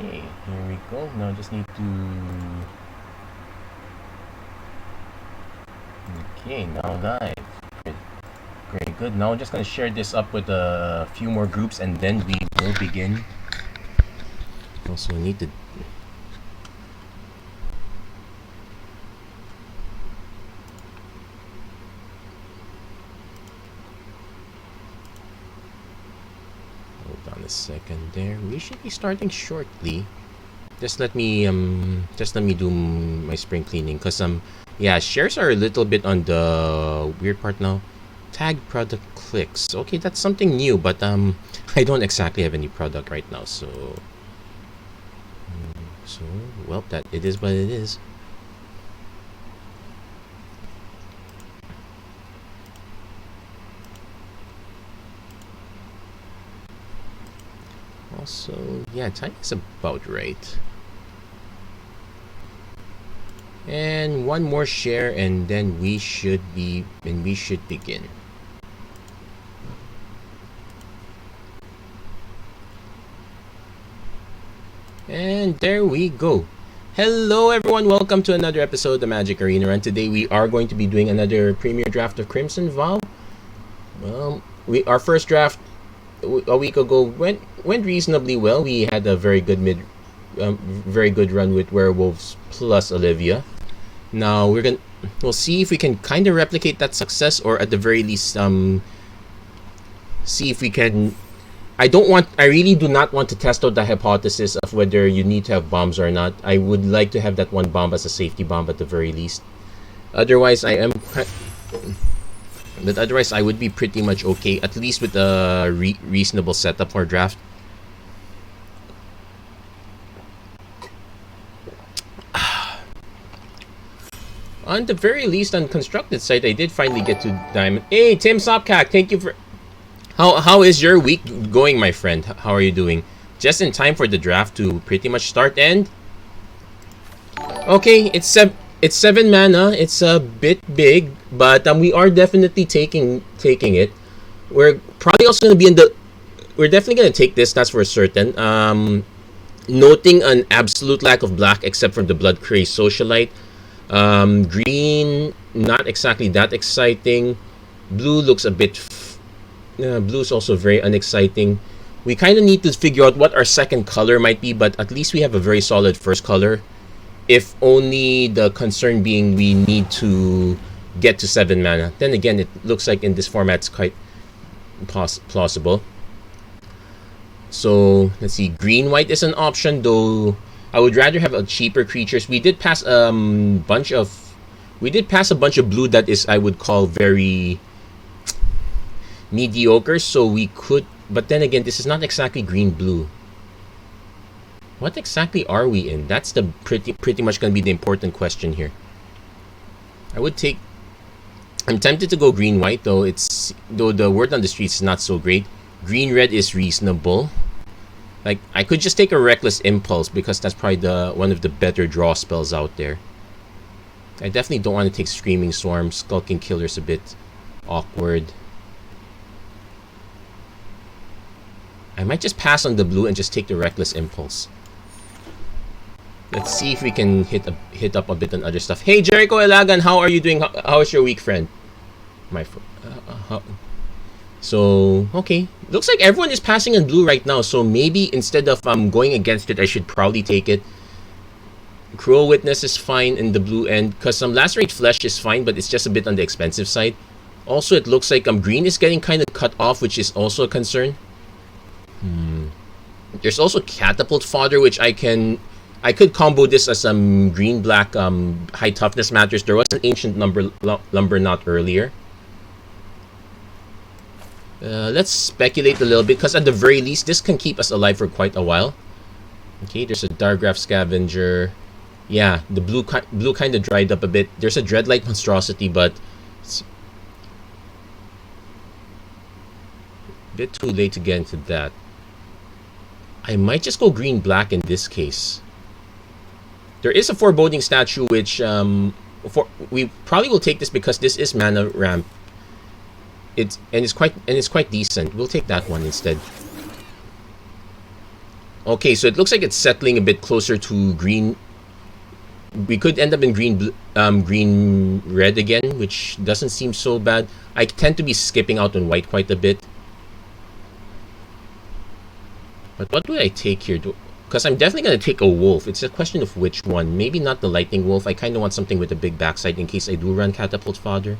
Okay, here we go. Now just need to... Okay, now live. Great. Very good. Now I'm just going to share this up with a few more groups and then we will begin. Also need to... Hold on a second there. We should be starting shortly. Just let me do my spring cleaning, cause yeah, shares are a little bit on the weird part now. Tag product clicks. Okay, that's something new, but I don't exactly have any product right now, so well, that it is what it is. Also, yeah, time is about right. And one more share, and then we should begin. And there we go. Hello everyone, welcome to another episode of the Magic Arena Run. Today we are going to be doing another premier draft of Crimson Vow. Well, our first draft a week ago went reasonably well. We had a very good very good run with Werewolves plus Olivia. Now we'll see if we can kind of replicate that success, or at the very least see if we can. I really do not want to test out the hypothesis of whether you need to have bombs or not. I would like to have that one bomb as a safety bomb at the very least. Otherwise I would be pretty much okay, at least with a reasonable setup for draft. On the very least, on constructed site, I did finally get to diamond. Hey, Tim Sopcack, thank you for... How is your week going, my friend? How are you doing? Just in time for the draft to pretty much start and... Okay, it's 7 mana. It's a bit big, but we are definitely taking it. We're probably also going to be in the... We're definitely going to take this, that's for certain. Noting an absolute lack of black except for the Blood Crazed Socialite. Green, not exactly that exciting. Blue looks a bit... blue's also very unexciting. We kind of need to figure out what our second color might be, but at least we have a very solid first color. If only the concern being we need to get to 7 mana. Then again, it looks like in this format it's quite plausible. So, let's see. Green-white is an option, though I would rather have a cheaper creatures. We did pass a bunch of blue that is, I would call, very mediocre, so we could, but then again, this is not exactly green-blue. What exactly are we in? That's the pretty much going to be the important question here. I'm tempted to go green-white, though the word on the streets is not so great. Green-red is reasonable. Like, I could just take a Reckless Impulse because that's probably one of the better draw spells out there. I definitely don't want to take Screaming Swarm. Skulking Killer's a bit awkward. I might just pass on the blue and just take the Reckless Impulse. Let's see if we can hit up a bit on other stuff. Hey, Jericho Elagan, how are you doing? How is your week, friend? So, okay. Looks like everyone is passing on blue right now, so maybe instead of going against it, I should probably take it. Cruel Witness is fine in the blue end, because Lacerate Flesh is fine, but it's just a bit on the expensive side. Also, it looks like green is getting kind of cut off, which is also a concern. There's also Catapult Fodder, which I could combo this as some green-black high toughness matters. There was an Ancient Lumber Knot earlier. Let's speculate a little bit, because at the very least, this can keep us alive for quite a while. Okay, there's a Dargraph Scavenger. Yeah, the blue kind of dried up a bit. There's a Dreadlight Monstrosity, but it's a bit too late to get into that. I might just go green-black in this case. There is a Foreboding Statue, which we probably will take this because this is mana ramp. It's quite decent. We'll take that one instead. Okay, so it looks like it's settling a bit closer to green. We could end up in green red again, which doesn't seem so bad. I tend to be skipping out on white quite a bit. But what do I take here? Because I'm definitely going to take a wolf. It's a question of which one. Maybe not the lightning wolf. I kind of want something with a big backside in case I do run catapult fodder.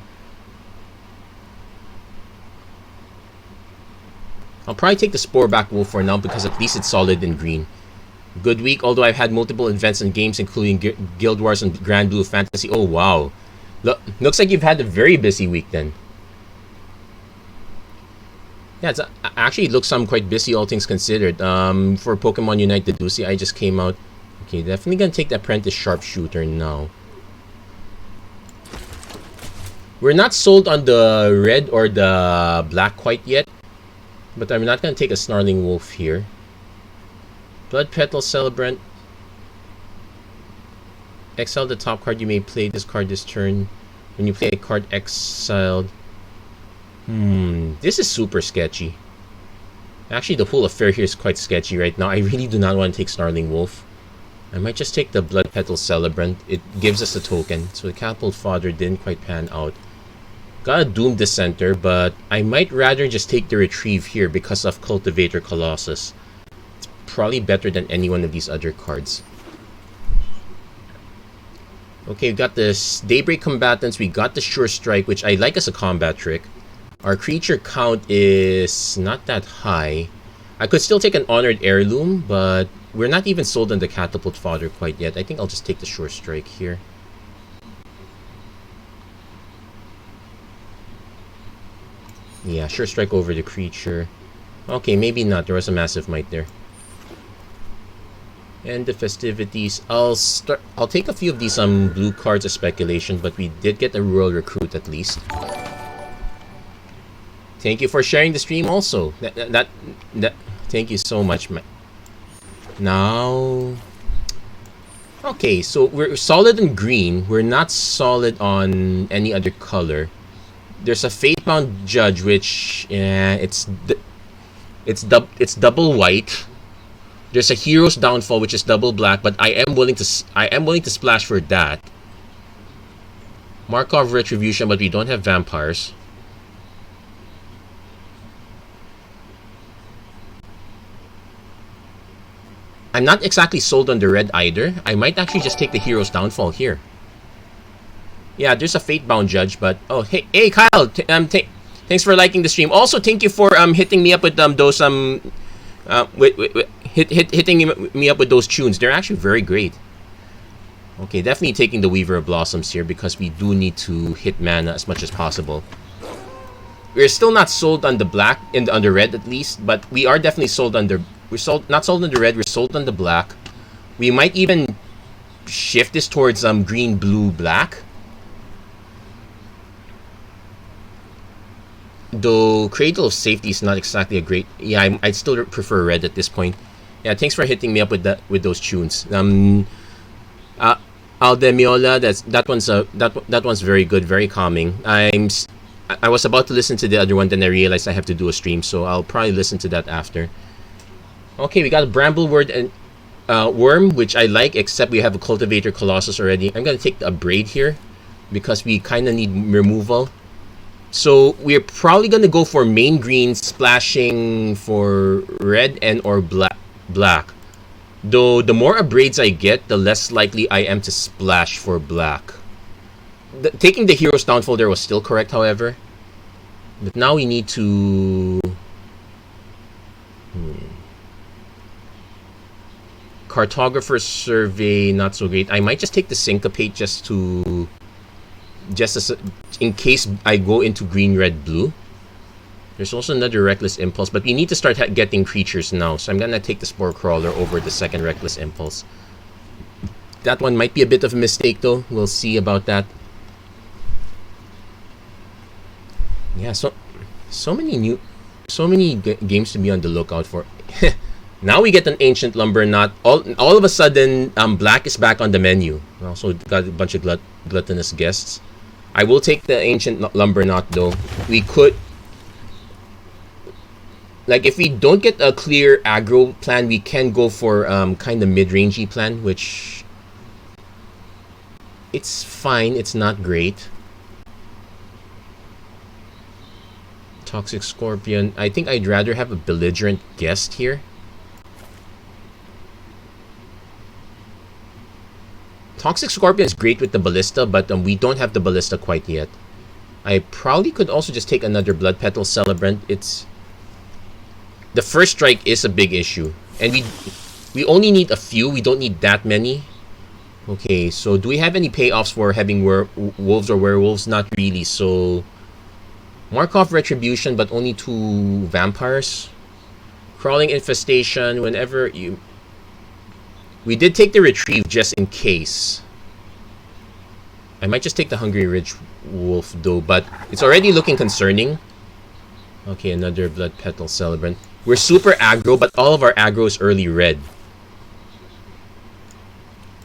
I'll probably take the Sporeback Wolf for now because at least it's solid in green. Good week, although I've had multiple events and games including Guild Wars and Grand Blue Fantasy. Oh, wow. Looks like you've had a very busy week then. Yeah, actually it looks quite busy, all things considered. For Pokemon Unite the Ducey, I just came out. Okay, definitely gonna take the Apprentice Sharpshooter now. We're not sold on the red or the black quite yet, but I'm not gonna take a Snarling Wolf here. Blood Petal Celebrant. Exile the top card you may play this card this turn. When you play a card exiled. This is super sketchy. Actually, the whole affair here is quite sketchy right now. I really do not want to take Snarling Wolf. I might just take the Blood Petal Celebrant. It gives us a token. So the Catapult Fodder didn't quite pan out. Got a Doom Dissenter, but I might rather just take the Retrieve here because of Cultivator Colossus. It's probably better than any one of these other cards. Okay, we got this Daybreak Combatants. We got the Sure Strike, which I like as a combat trick. Our creature count is not that high. I could still take an Honored Heirloom, but we're not even sold on the Catapult Fodder quite yet. I think I'll just take the Sure Strike here. Yeah, Sure Strike over the creature. Okay, maybe not. There was a Massive Might there. And the festivities. I'll take a few of these blue cards as speculation, but we did get a Rural Recruit at least. Thank you for sharing the stream also. Thank you so much. Now, okay, so we're solid in green. We're not solid on any other color. There's a Fatebound Judge, which it's double white. There's a Hero's Downfall, which is double black, but I am willing to splash for that. Markov Retribution, but we don't have vampires. I'm not exactly sold on the red either. I might actually just take the Hero's Downfall here. Yeah, there's a Fatebound Judge, but oh hey Kyle, thanks for liking the stream. Also, thank you for hitting me up with those hitting me up with those tunes. They're actually very great. Okay, definitely taking the Weaver of Blossoms here because we do need to hit mana as much as possible. We're still not sold on the black on the red at least, but we are definitely sold on the not sold on the red, we're sold on the black. We might even shift this towards green, blue, black. Though Cradle of Safety is not exactly a great. Yeah, I'd still prefer red at this point. Yeah, thanks for hitting me up with those tunes. Aldemiola, that one's very good, very calming. I was about to listen to the other one, then I realized I have to do a stream, so I'll probably listen to that after. Okay, we got a Bramblewort and Worm, which I like, except we have a Cultivator Colossus already. I'm gonna take a Braid here because we kind of need removal. So we're probably gonna go for main green, splashing for red and or black. Though the more Braids I get, the less likely I am to splash for black. Taking the Hero's Downfall there was still correct, however. But now we need to... Cartographer's Survey, not so great. I might just take the Syncopate just as in case I go into green, red, blue. There's also another Reckless Impulse, but we need to start getting creatures now. So I'm gonna take the Spore Crawler over the second Reckless Impulse. That one might be a bit of a mistake though. We'll see about that. Yeah, so many games to be on the lookout for. Now we get an Ancient Lumber Knot. All of a sudden, black is back on the menu. We also got a bunch of gluttonous guests. I will take the Ancient Lumber Knot though. We could. like if we don't get a clear aggro plan, we can go for kind of mid-rangey plan, which it's fine. It's not great. Toxic Scorpion. I think I'd rather have a belligerent guest here. Toxic Scorpion is great with the ballista, but we don't have the ballista quite yet. I probably could also just take another Blood Petal Celebrant. It's the first strike is a big issue, and we only need a few. We don't need that many. Okay, so do we have any payoffs for having wolves or werewolves? Not really. So Markov Retribution, but only 2 vampires. Crawling Infestation. Whenever you, we did take the Retrieve just in case. I might just take the Hungry Ridge Wolf though, but it's already looking concerning. Okay, another Blood Petal Celebrant. We're super aggro, but all of our aggro is early red.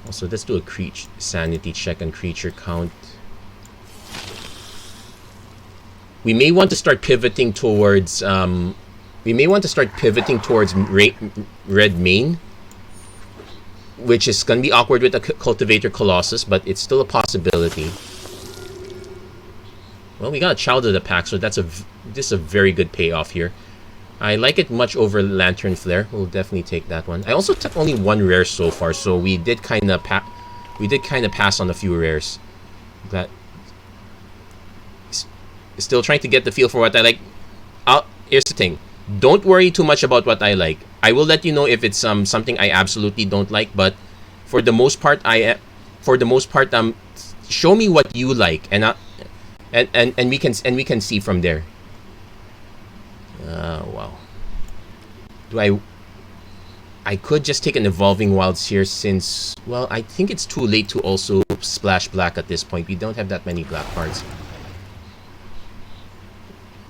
Also, let's do a creature sanity check on creature count. We may want to start pivoting towards red main, which is gonna be awkward with a Cultivator Colossus, but it's still a possibility. Well, we got a Child of the Pack, so this is a very good payoff here. I like it much over Lantern Flare. We'll definitely take that one. I also took only 1 rare so far, so we did kind of pass on a few rares. Glad. Still trying to get the feel for what I like. Here's the thing. Don't worry too much about what I like. I will let you know if it's something I absolutely don't like, but for the most part, show me what you like, and we can see from there. Wow. I could just take an Evolving Wilds here since, well, I think it's too late to also splash black at this point. We don't have that many black cards.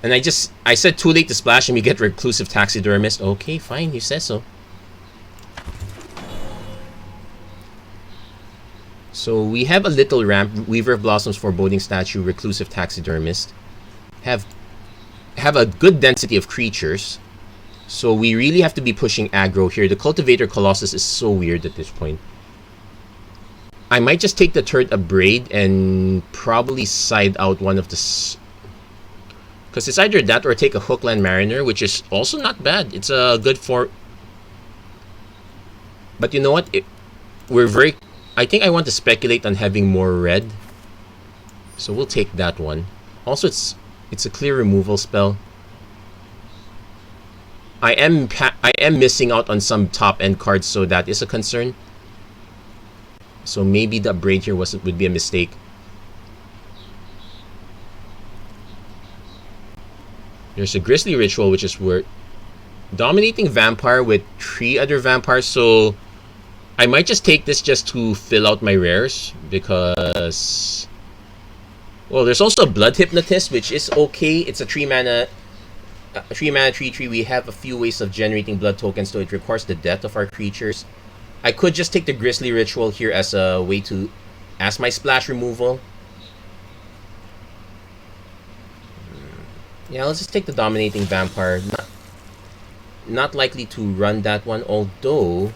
And I said too late to splash and we get Reclusive Taxidermist. Okay, fine, you said so. So we have a little ramp, Weaver of Blossoms, Foreboding Statue, Reclusive Taxidermist. Have a good density of creatures. So we really have to be pushing aggro here. The Cultivator Colossus is so weird at this point. I might just take the Turret Abrade and probably side out one of the... Because it's either that or take a Hookland Mariner, which is also not bad. It's a good for... But you know what? I think I want to speculate on having more red. So we'll take that one. Also, it's a clear removal spell. I am missing out on some top end cards, so that is a concern. So maybe the Braid here would be a mistake. There's a Grisly Ritual, which is worth Dominating Vampire with 3 other vampires. So I might just take this just to fill out my rares, because, well, there's also a Blood Hypnotist, which is okay. It's a 3-mana 3/3. We have a few ways of generating blood tokens, so it requires the death of our creatures. I could just take the Grisly Ritual here as a way to, as my splash removal. Yeah, let's just take the Dominating Vampire. Not likely to run that one, although...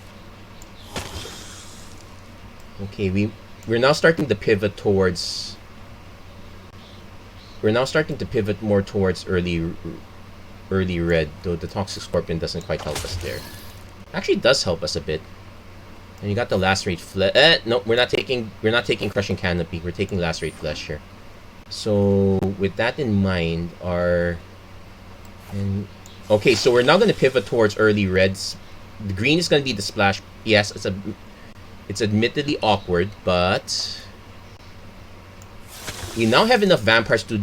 Okay, we're now starting to pivot towards... We're now starting to pivot more towards early red, though the Toxic Scorpion doesn't quite help us there. Actually, it does help us a bit. And you got the Lacerate Flesh. No, we're not taking Crushing Canopy. We're taking Lacerate Flesh here. So with that in mind, okay, so we're now going to pivot towards early reds. The green is going to be the splash. Yes, it's admittedly awkward, but we now have enough vampires to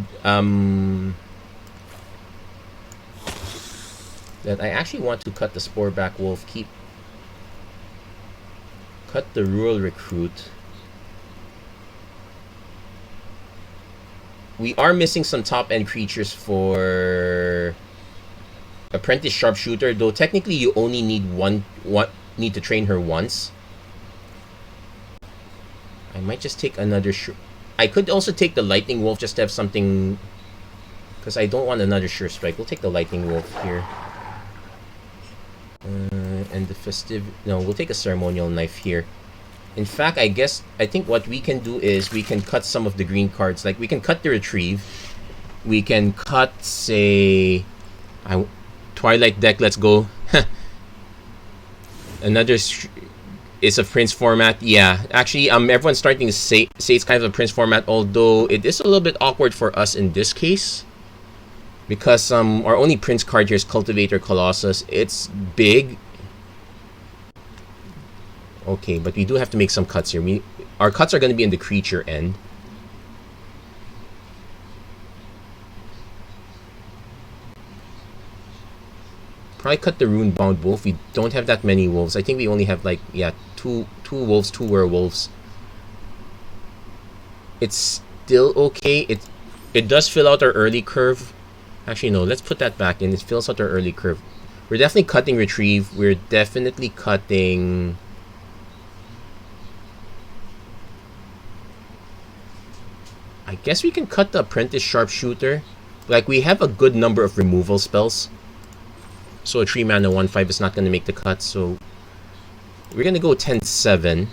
that I actually want to cut the Sporeback Wolf, cut the Rural Recruit. We are missing some top-end creatures for Apprentice Sharpshooter, though technically you only need need to train her once. I might just take another... I could also take the Lightning Wolf just to have something... Because I don't want another Sure Strike. We'll take the Lightning Wolf here. And the festive... No, we'll take a ceremonial knife here. In fact, I think what we can do is we can cut some of the green cards. Like, we can cut the retrieve. We can cut, say... Twilight deck, let's go. Another... It's a Prince format. Yeah, actually, everyone's starting to say it's kind of a Prince format, although it is a little bit awkward for us in this case. Because our only Prince card here is Cultivator Colossus. It's big. Okay, but we do have to make some cuts here. Our cuts are going to be in the creature end. Probably cut the Runebound Wolf. We don't have that many wolves. I think we only have like, yeah, two wolves, 2 werewolves. It's still okay. It does fill out our early curve. Actually, no, let's put that back in. It fills out our early curve. We're definitely cutting retrieve. We're definitely cutting... I guess we can cut the Apprentice Sharpshooter. Like, we have a good number of removal spells. So a 3 mana 1/5 is not going to make the cut. So we're going to go 10-7.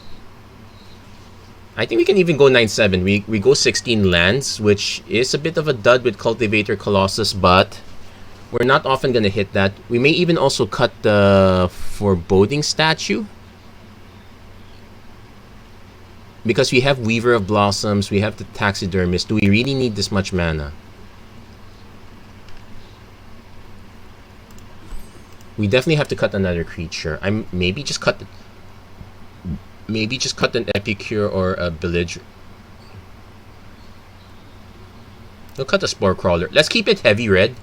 I think we can even go 9-7. We go 16 lands, which is a bit of a dud with Cultivator Colossus, but we're not often going to hit that. We may even also cut the Foreboding Statue. Because we have Weaver of Blossoms, we have the Taxidermist. Do we really need this much mana? We definitely have to cut another creature. Maybe just cut an Epicure or a Belligerent. We'll cut a Spore Crawler. Let's keep it heavy red.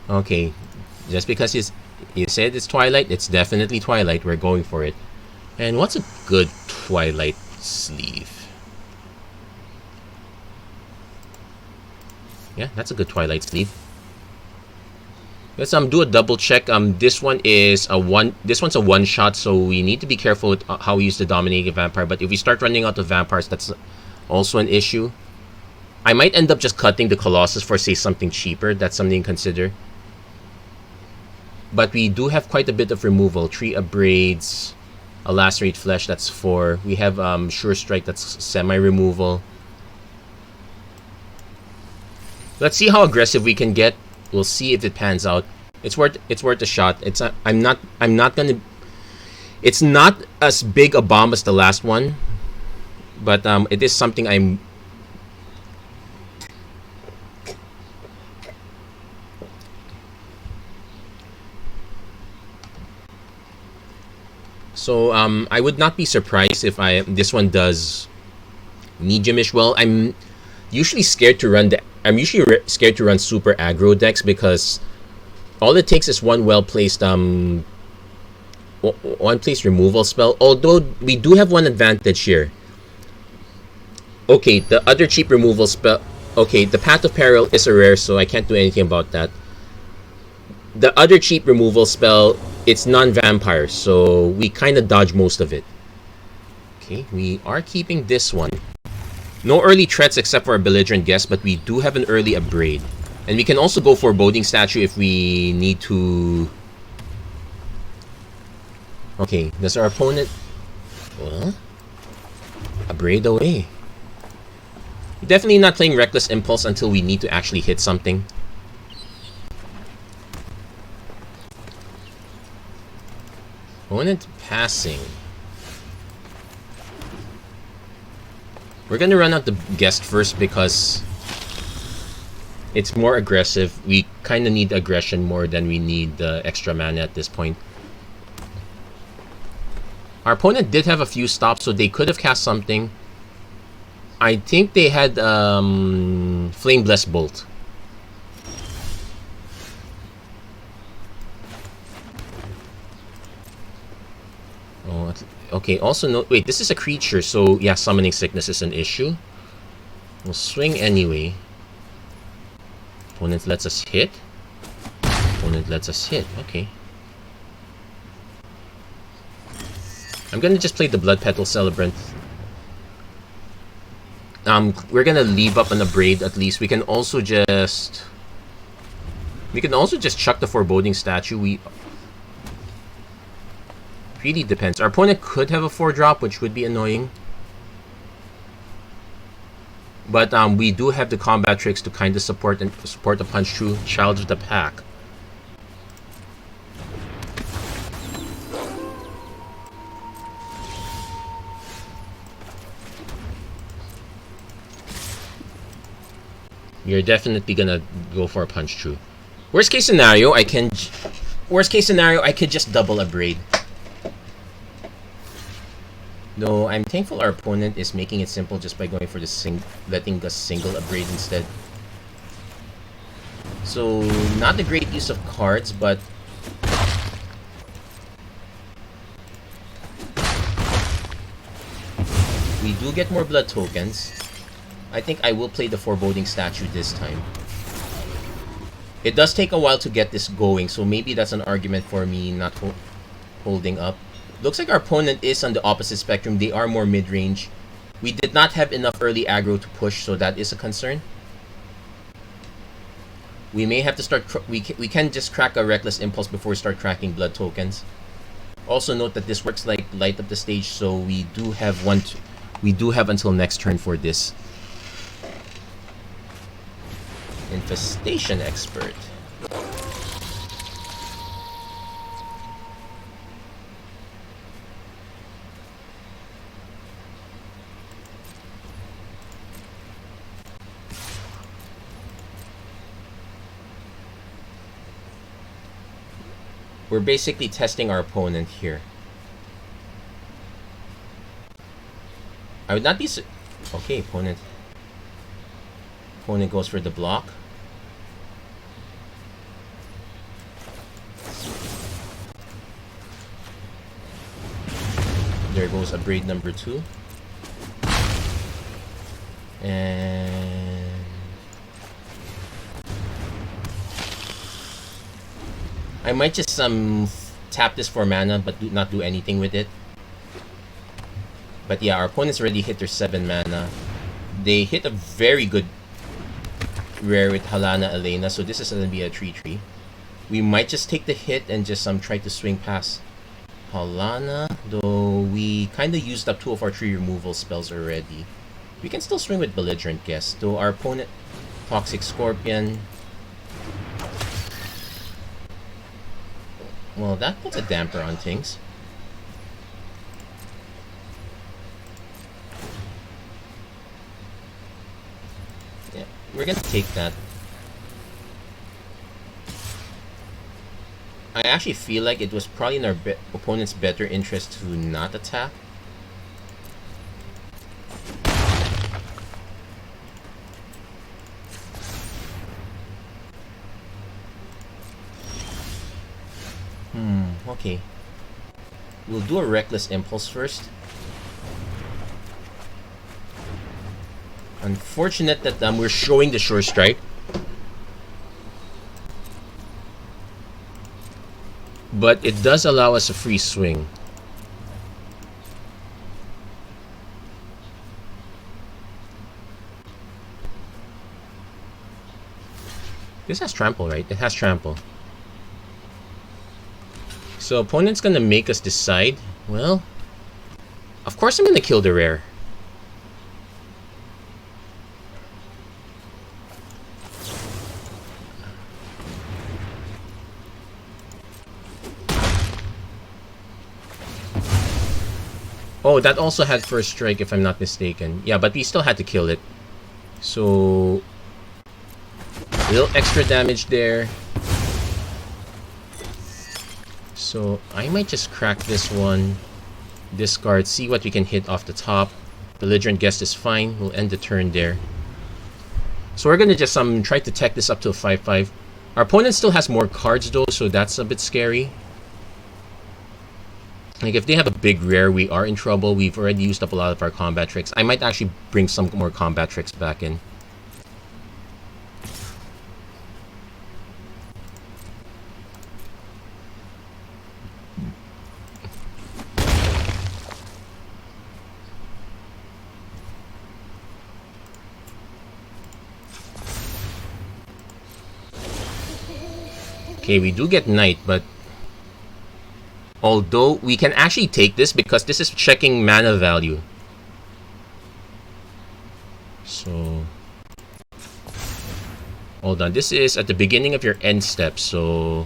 Okay, just because you said it's Twilight, it's definitely Twilight. We're going for it. And what's a good Twilight sleeve? Yeah, that's a good Twilight sleeve. Let's do a double check. This one's a one shot, so we need to be careful with how we use the Dominating Vampire. But if we start running out of vampires, that's also an issue. I might end up just cutting the Colossus for, say, something cheaper. That's something to consider. But we do have quite a bit of removal. 3 Abrades, a Lacerate Flesh, that's 4. We have Sure Strike, that's semi-removal. Let's see how aggressive we can get. We'll see if it pans out. It's worth a shot. I'm not gonna. It's not as big a bomb as the last one, but it is something I'm. So I would not be surprised if this one does medium-ish well. I'm usually scared to run scared to run super aggro decks because all it takes is one well-placed one-place removal spell. Although we do have one advantage here. Okay, the other cheap removal spell. Okay, the Path of Peril is a rare, so I can't do anything about that. The other cheap removal spell, it's non-vampire, so we kind of dodge most of it. Okay, we are keeping this one. No early threats except for a Belligerent Guest, but we do have an early Abrade. And we can also go for Boding Statue if we need to... Okay, does our opponent... Well, Abrade away. Definitely not playing Reckless Impulse until we need to actually hit something. Opponent passing. We're gonna run out the Guest first because it's more aggressive. We kind of need aggression more than we need the extra mana at this point. Our opponent did have a few stops, so they could have cast something. I think they had Flame Blessed Bolt. Oh, okay, also no... Wait, this is a creature, so yeah, Summoning Sickness is an issue. We'll swing anyway. Opponent lets us hit. Opponent lets us hit, okay. I'm gonna just play the Blood Petal Celebrant. We're gonna leave up an Abrade at least. We can also just chuck the Foreboding Statue. We really depends. Our opponent could have a 4-drop, which would be annoying. But we do have the combat tricks to kind of support the punch through. Child of the Pack. You're definitely gonna go for a punch through. Worst case scenario, I could just double Abrade. Though I'm thankful our opponent is making it simple just by going for the letting us single Abrade instead. So not a great use of cards, but we do get more blood tokens. I think I will play the Foreboding Statue this time. It does take a while to get this going, so maybe that's an argument for me not holding up. Looks like our opponent is on the opposite spectrum. They are more mid-range. We did not have enough early aggro to push, so that is a concern. We may have to start... We can just crack a Reckless Impulse before we start cracking blood tokens. Also note that this works like light up the stage, so we do have until next turn for this. Infestation Expert. We're basically testing our opponent here. I would not be... Okay, opponent. Opponent goes for the block. There goes Abrade number 2. And... I might just tap this for mana, but not do anything with it. But yeah, our opponents already hit their 7 mana. They hit a very good rare with Halana Elena, so this is going to be a 3-3. We might just take the hit and just try to swing past Halana, though we kind of used up 2 of our 3 removal spells already. We can still swing with Belligerent Guest, though our opponent Toxic Scorpion. Well, that puts a damper on things. Yeah, we're gonna take that. I actually feel like it was probably in our opponent's better interest to not attack. Okay. We'll do a Reckless Impulse first. Unfortunate that we're showing the Sure Strike. But it does allow us a free swing. This has Trample, right? It has Trample. So opponent's gonna make us decide. Well, of course I'm gonna kill the rare. Oh, that also had First Strike if I'm not mistaken. Yeah, but we still had to kill it. So a little extra damage there. So I might just crack this one, discard, see what we can hit off the top. Belligerent Guest is fine. We'll end the turn there. So we're gonna just try to tech this up to a 5/5. Our opponent still has more cards though, so that's a bit scary. Like if they have a big rare, we are in trouble. We've already used up a lot of our combat tricks. I might actually bring some more combat tricks back in. Okay, we do get Knight, but although we can actually take this because this is checking mana value. So hold on, this is at the beginning of your end step, so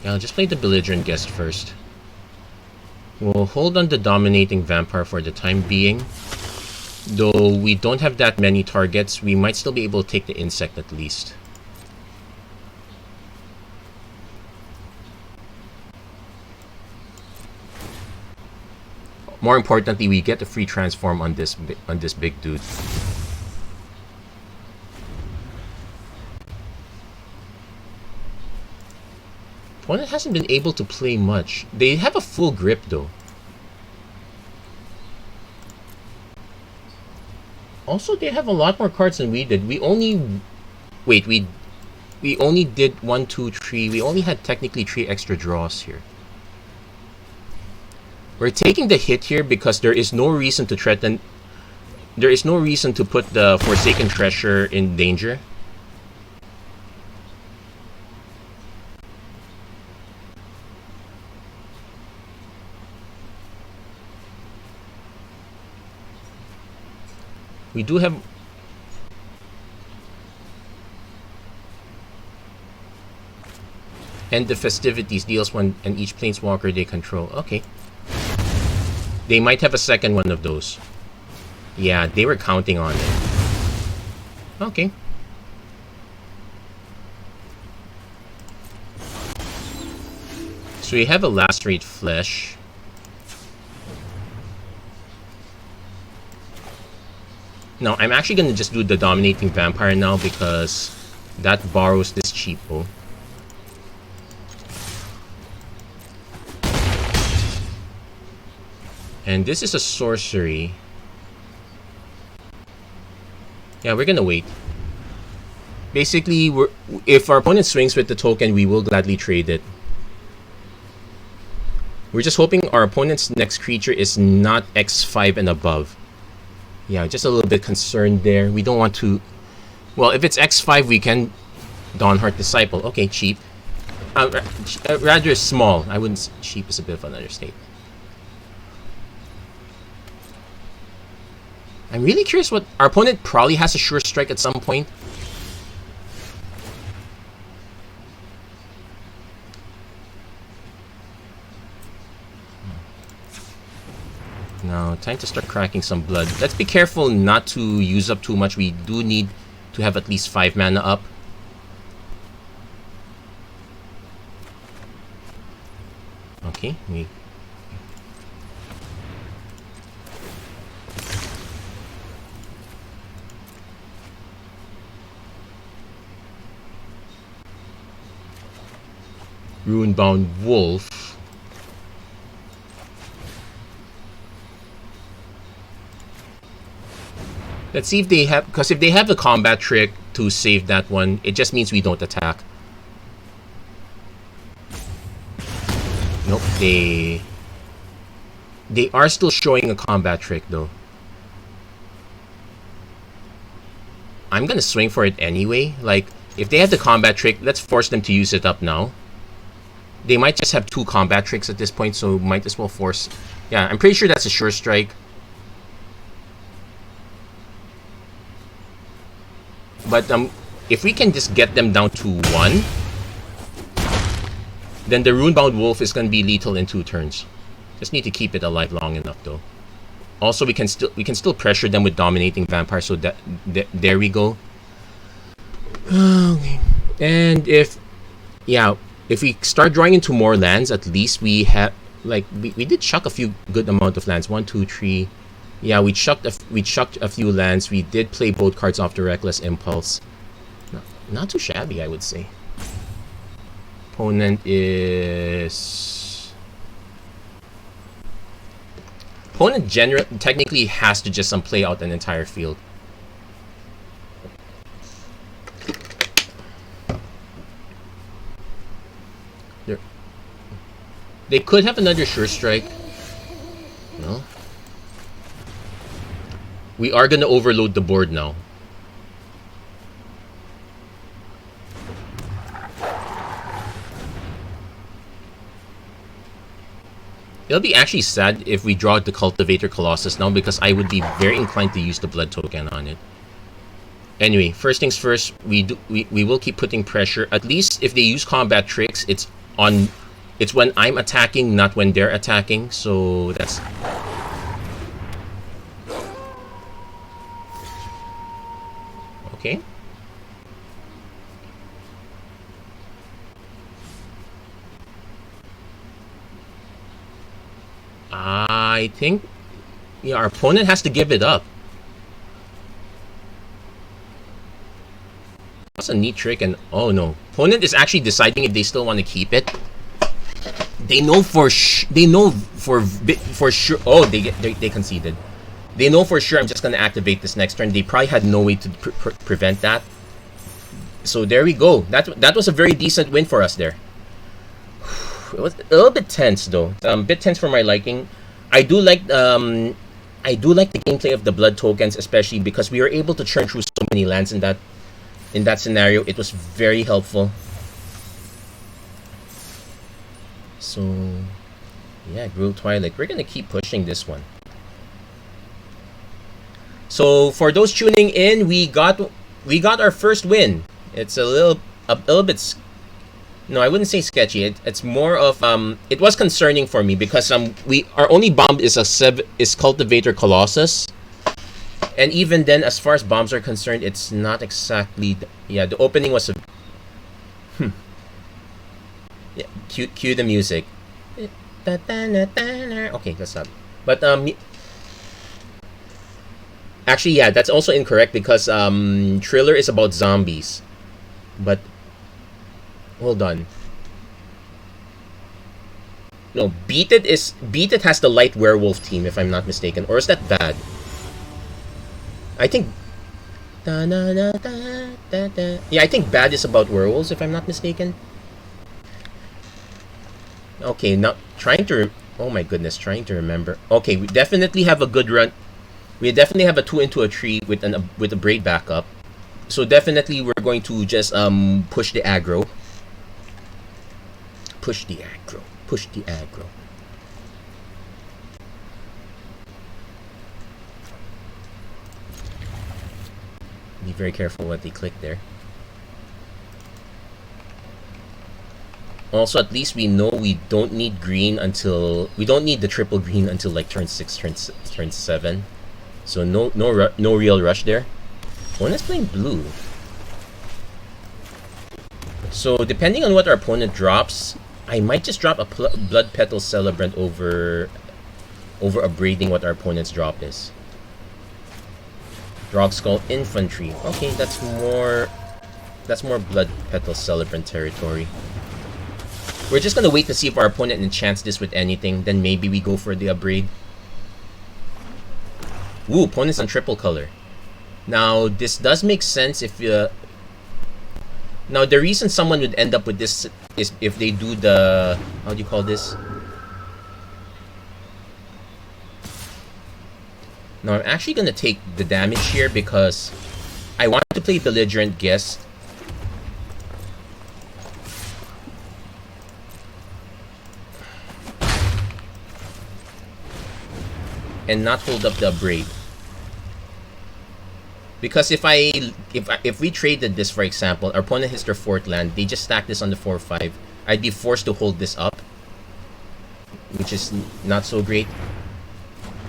yeah, I'll just play the Belligerent Guest first. We'll hold on the Dominating Vampire for the time being. Though we don't have that many targets, we might still be able to take the Insect at least. More importantly, we get the free transform on this big dude. Opponent hasn't been able to play much. They have a full grip though. Also, they have a lot more cards than we did. We only... Wait, we only did 1, 2, 3. We only had technically 3 extra draws here. We're taking the hit here because there is no reason to threaten... There is no reason to put the Forsaken Treasure in danger. We do have... End the Festivities, deals one and each planeswalker they control. Okay. They might have a second one of those. Yeah, they were counting on it. Okay. So we have a Lacerate Flesh. No, I'm actually going to just do the Dominating Vampire now because that borrows this cheapo. And this is a sorcery. Yeah, we're going to wait. Basically, if our opponent swings with the token, we will gladly trade it. We're just hoping our opponent's next creature is not X5 and above. Yeah, just a little bit concerned there. We don't want to... Well, if it's X5, we can Dawnheart Disciple. Okay, cheap. Rather small. I wouldn't... Cheap is a bit of an understatement. I'm really curious what... Our opponent probably has a Sure Strike at some point. Now, time to start cracking some blood. Let's be careful not to use up too much. We do need to have at least 5 mana up. Okay, we... Runebound Wolf. Let's see if they have... Because if they have the combat trick to save that one, it just means we don't attack. Nope, they are still showing a combat trick, though. I'm gonna swing for it anyway. Like, if they have the combat trick, let's force them to use it up now. They might just have 2 combat tricks at this point, so might as well force... Yeah, I'm pretty sure that's a Sure Strike. But if we can just get them down to 1, then the Runebound Wolf is going to be lethal in 2 turns. Just need to keep it alive long enough, though. Also, we can still pressure them with Dominating Vampire, so that there we go. Okay. And if we start drawing into more lands, at least we have... Like, we did chuck a few good amount of lands. 1, 2, 3... Yeah, we chucked a few lands. We did play both cards off the Reckless Impulse. Not too shabby, I would say. Opponent technically has to just play out an entire field. They could have another Sure Strike. No. We are going to overload the board now. It'll be actually sad if we draw the Cultivator Colossus now, because I would be very inclined to use the blood token on it. Anyway, first things first, we will keep putting pressure. At least if they use combat tricks, it's when I'm attacking, not when they're attacking. So that's... Okay. I think, yeah, our opponent has to give it up. That's a neat trick, and oh no, opponent is actually deciding if they still want to keep it. They know for sure. Oh, they conceded. They know for sure I'm just gonna activate this next turn. They probably had no way to prevent that. So there we go. That was a very decent win for us there. It was a little bit tense though. A bit tense for my liking. I do like the gameplay of the blood tokens, especially because we were able to churn through so many lands in that scenario. It was very helpful. So yeah, Grilled Twilight. We're gonna keep pushing this one. So for those tuning in, we got our first win. It's a little bit. No, I wouldn't say sketchy. It's more of it was concerning for me because our only bomb is Cultivator Colossus, and even then, as far as bombs are concerned, it's not exactly. Yeah, the opening was a. Yeah, cue the music. Okay, that's stop. But actually, yeah, that's also incorrect because Triller is about zombies, but. Hold on. No, Beat It has the light werewolf team, if I'm not mistaken. Or is that bad? I think... Yeah, I think bad is about werewolves, if I'm not mistaken. Okay, now trying to... Oh my goodness, trying to remember. Okay, we definitely have a good run. We definitely have a 2 into a 3 with a braid backup. So definitely we're going to just push the aggro. Push the aggro. Push the aggro. Be very careful what they click there. Also, at least we know we don't need green until... We don't need the triple green until like turn 6, turn 7. So no real rush there. Opponent's playing blue. So depending on what our opponent drops, I might just drop a Blood Petal Celebrant over upgrading what our opponent's drop is. Drog Skull Infantry. Okay, that's more Blood Petal Celebrant territory. We're just gonna wait to see if our opponent enchants this with anything, then maybe we go for the upgrade. Ooh, opponent's on triple color. Now, this does make sense if now, the reason someone would end up with this is if they do the... How do you call this? Now, I'm actually going to take the damage here because I want to play Belligerent Guest. And not hold up the upgrade. Because if we traded this, for example, our opponent hits their 4th land, they just stack this on the 4/5. I'd be forced to hold this up, which is not so great.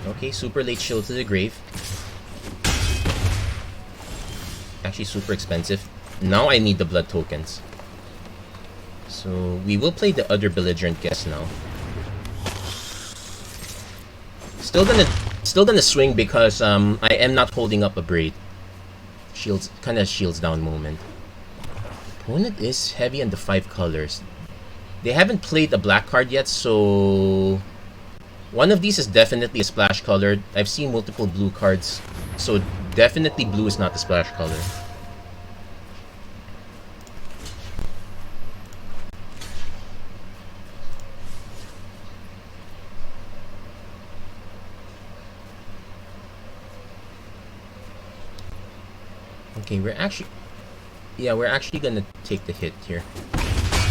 Okay, super late shield to the grave. Actually, super expensive. Now I need the blood tokens. So we will play the other Belligerent Guest now. Still gonna swing because I am not holding up a braid. Kind of shields down moment. Opponent is heavy on the 5 colors. They haven't played a black card yet, so one of these is definitely a splash color. I've seen multiple blue cards, so definitely blue is not the splash color. Okay, we're actually gonna take the hit here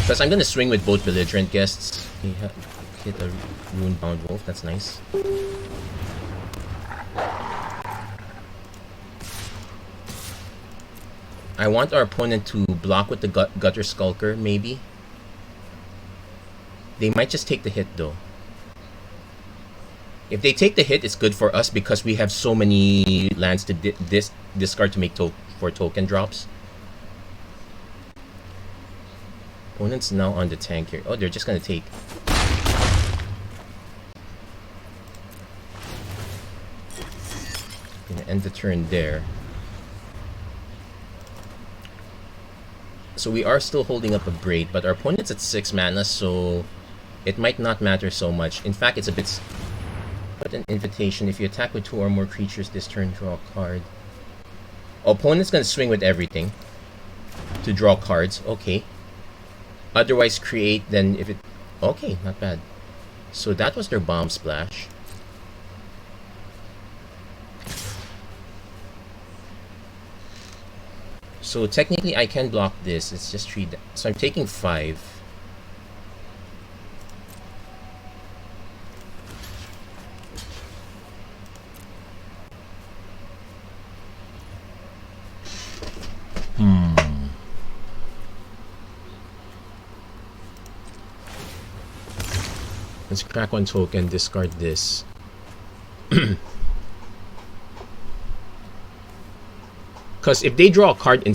because I'm gonna swing with both Belligerent Guests. hit a Runebound Wolf. That's nice. I want our opponent to block with the Gutter Skulker, maybe. They might just take the hit, though. If they take the hit, it's good for us because we have so many lands to discard to make for token drops. Opponent's now on the tank here. Oh, they're just gonna take. Gonna end the turn there. So we are still holding up a Braid, but our opponent's at 6 mana, so it might not matter so much. In fact, it's a bit... But an invitation. If you attack with 2 or more creatures this turn, draw a card. Opponent's gonna swing with everything to draw cards. Okay. Otherwise create, then if it... Okay, not bad. So that was their Bomb Splash. So technically I can block this. It's just 3. So I'm taking 5. Let's crack 1 token, discard this. Because if they draw a card in...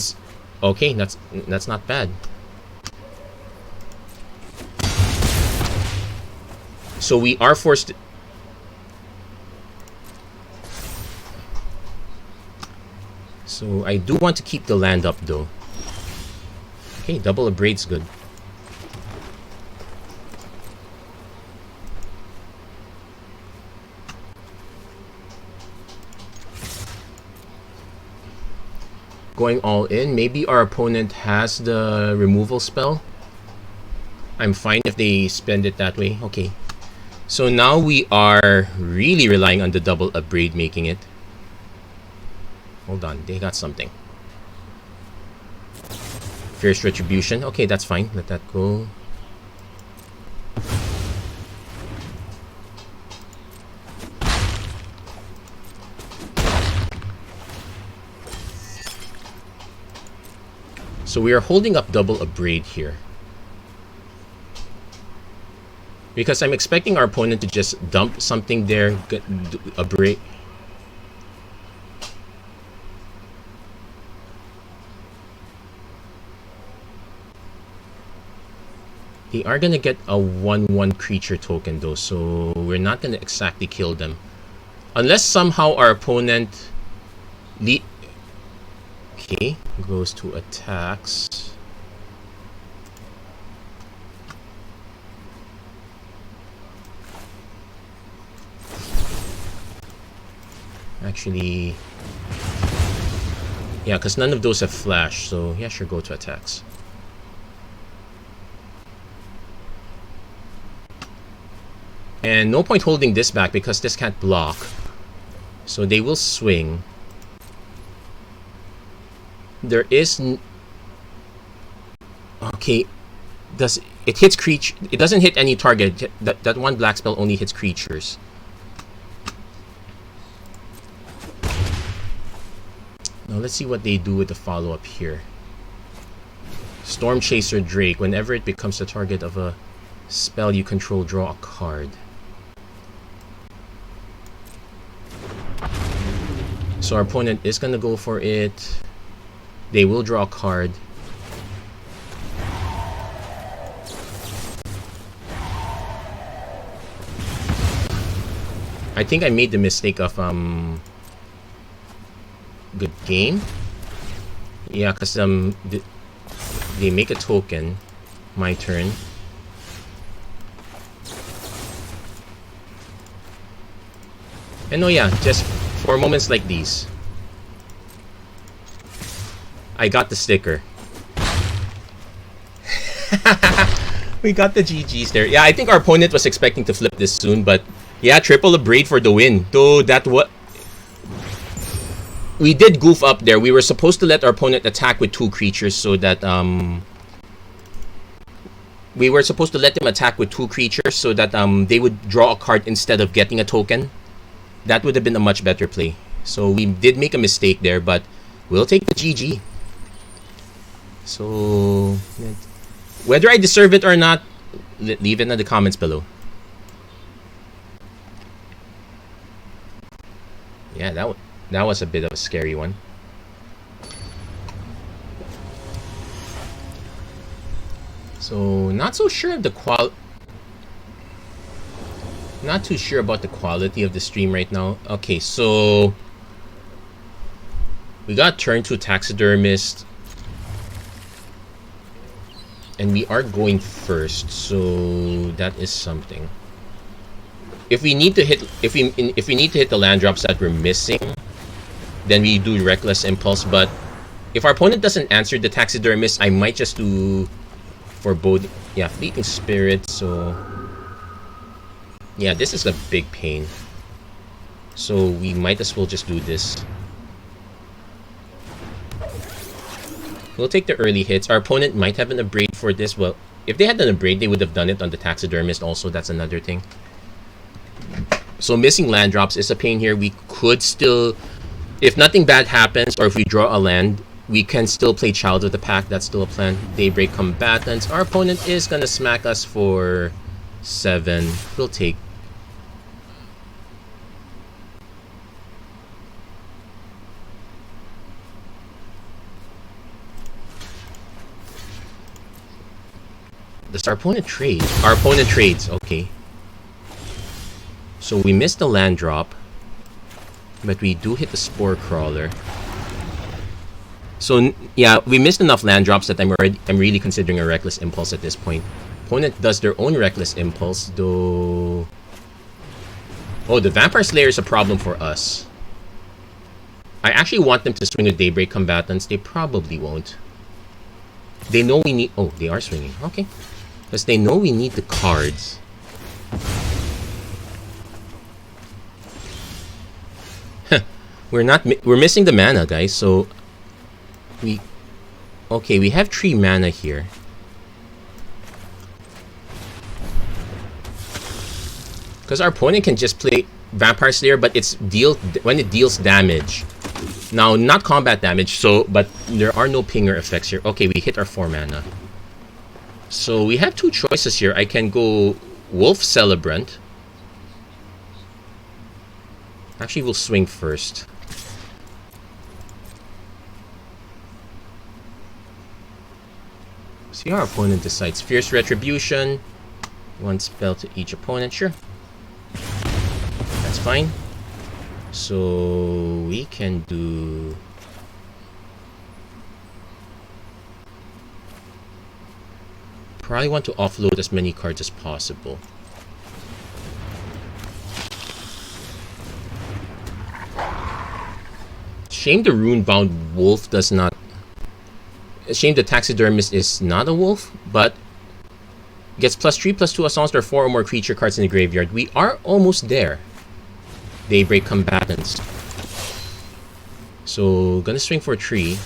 Okay, that's not bad. So we are forced... So I do want to keep the land up, though. Okay, double a Braid's good. Going all in. Maybe our opponent has the removal spell. I'm fine if they spend it that way. Okay. So now we are really relying on the double upgrade making it. Hold on. They got something. Fierce Retribution. Okay, that's fine. Let that go. So we are holding up double a Braid here. Because I'm expecting our opponent to just dump something there, get a Braid. They are going to get a 1/1 creature token though, so we're not going to exactly kill them. Unless somehow our opponent... Okay, goes to attacks. Actually, yeah, because none of those have flash, so yeah, sure, go to attacks. And no point holding this back because this can't block. So they will swing. There is... Okay. Does it hits creature? It doesn't hit any target. That one black spell only hits creatures. Now let's see what they do with the follow-up here. Storm Chaser Drake. Whenever it becomes the target of a spell you control, draw a card. So our opponent is going to go for it. They will draw a card. I think I made the mistake of good game. Yeah, because they make a token. My turn. And oh yeah, just for moments like these, I got the sticker. We got the GGs there. Yeah, I think our opponent was expecting to flip this soon, but yeah, triple a Braid for the win. Though that what we did goof up there. We were supposed to let our opponent attack with 2 creatures so that we were supposed to let them attack with 2 creatures so that they would draw a card instead of getting a token. That would have been a much better play. So we did make a mistake there, but we'll take the GG. So whether I deserve it or not, leave it in the comments below. Yeah, that was a bit of a scary one. So not so sure of the not too sure about the quality of the stream right now. Okay, so we got turn 2 taxidermist, and we are going first, so that is something. If we need to hit the land drops that we're missing, then we do reckless impulse. But if our opponent doesn't answer the taxidermist, I might just do foreboding. Yeah, fleeting spirit. So yeah, this is a big pain. So we might as well just do this. We'll take the early hits. Our opponent might have an abrade for this. Well, if they had an abrade, they would have done it on the taxidermist also. That's another thing. So missing land drops is a pain here. We could still, if nothing bad happens, or if we draw a land, we can still play Child of the Pack. That's still a plan. Daybreak Combatants. Our opponent is going to smack us for 7. We'll take. Does our opponent trade? Our opponent trades. Okay. So we missed the land drop, but we do hit the Spore Crawler. So yeah, we missed enough land drops that I'm really considering a Reckless Impulse at this point. Opponent does their own Reckless Impulse, though. Oh, the Vampire Slayer is a problem for us. I actually want them to swing with Daybreak Combatants. They probably won't. They know we need. Oh, they are swinging. Okay, because they know we need the cards. We're missing the mana, guys. So we have 3 mana here. Because our opponent can just play Vampire Slayer, but when it deals damage. Now, not combat damage, but there are no pinger effects here. Okay, we hit our 4 mana. So we have 2 choices here. I can go Wolf Celebrant. Actually, we'll swing first. See how our opponent decides. Fierce Retribution. 1 spell to each opponent. Sure. That's fine. So we can do. Probably want to offload as many cards as possible. Shame the Rune-bound Wolf does not. Shame the Taxidermist is not a wolf, but gets +3/+2 as long as there are 4 or more creature cards in the graveyard. We are almost there. Daybreak Combatants. So, gonna swing for 3.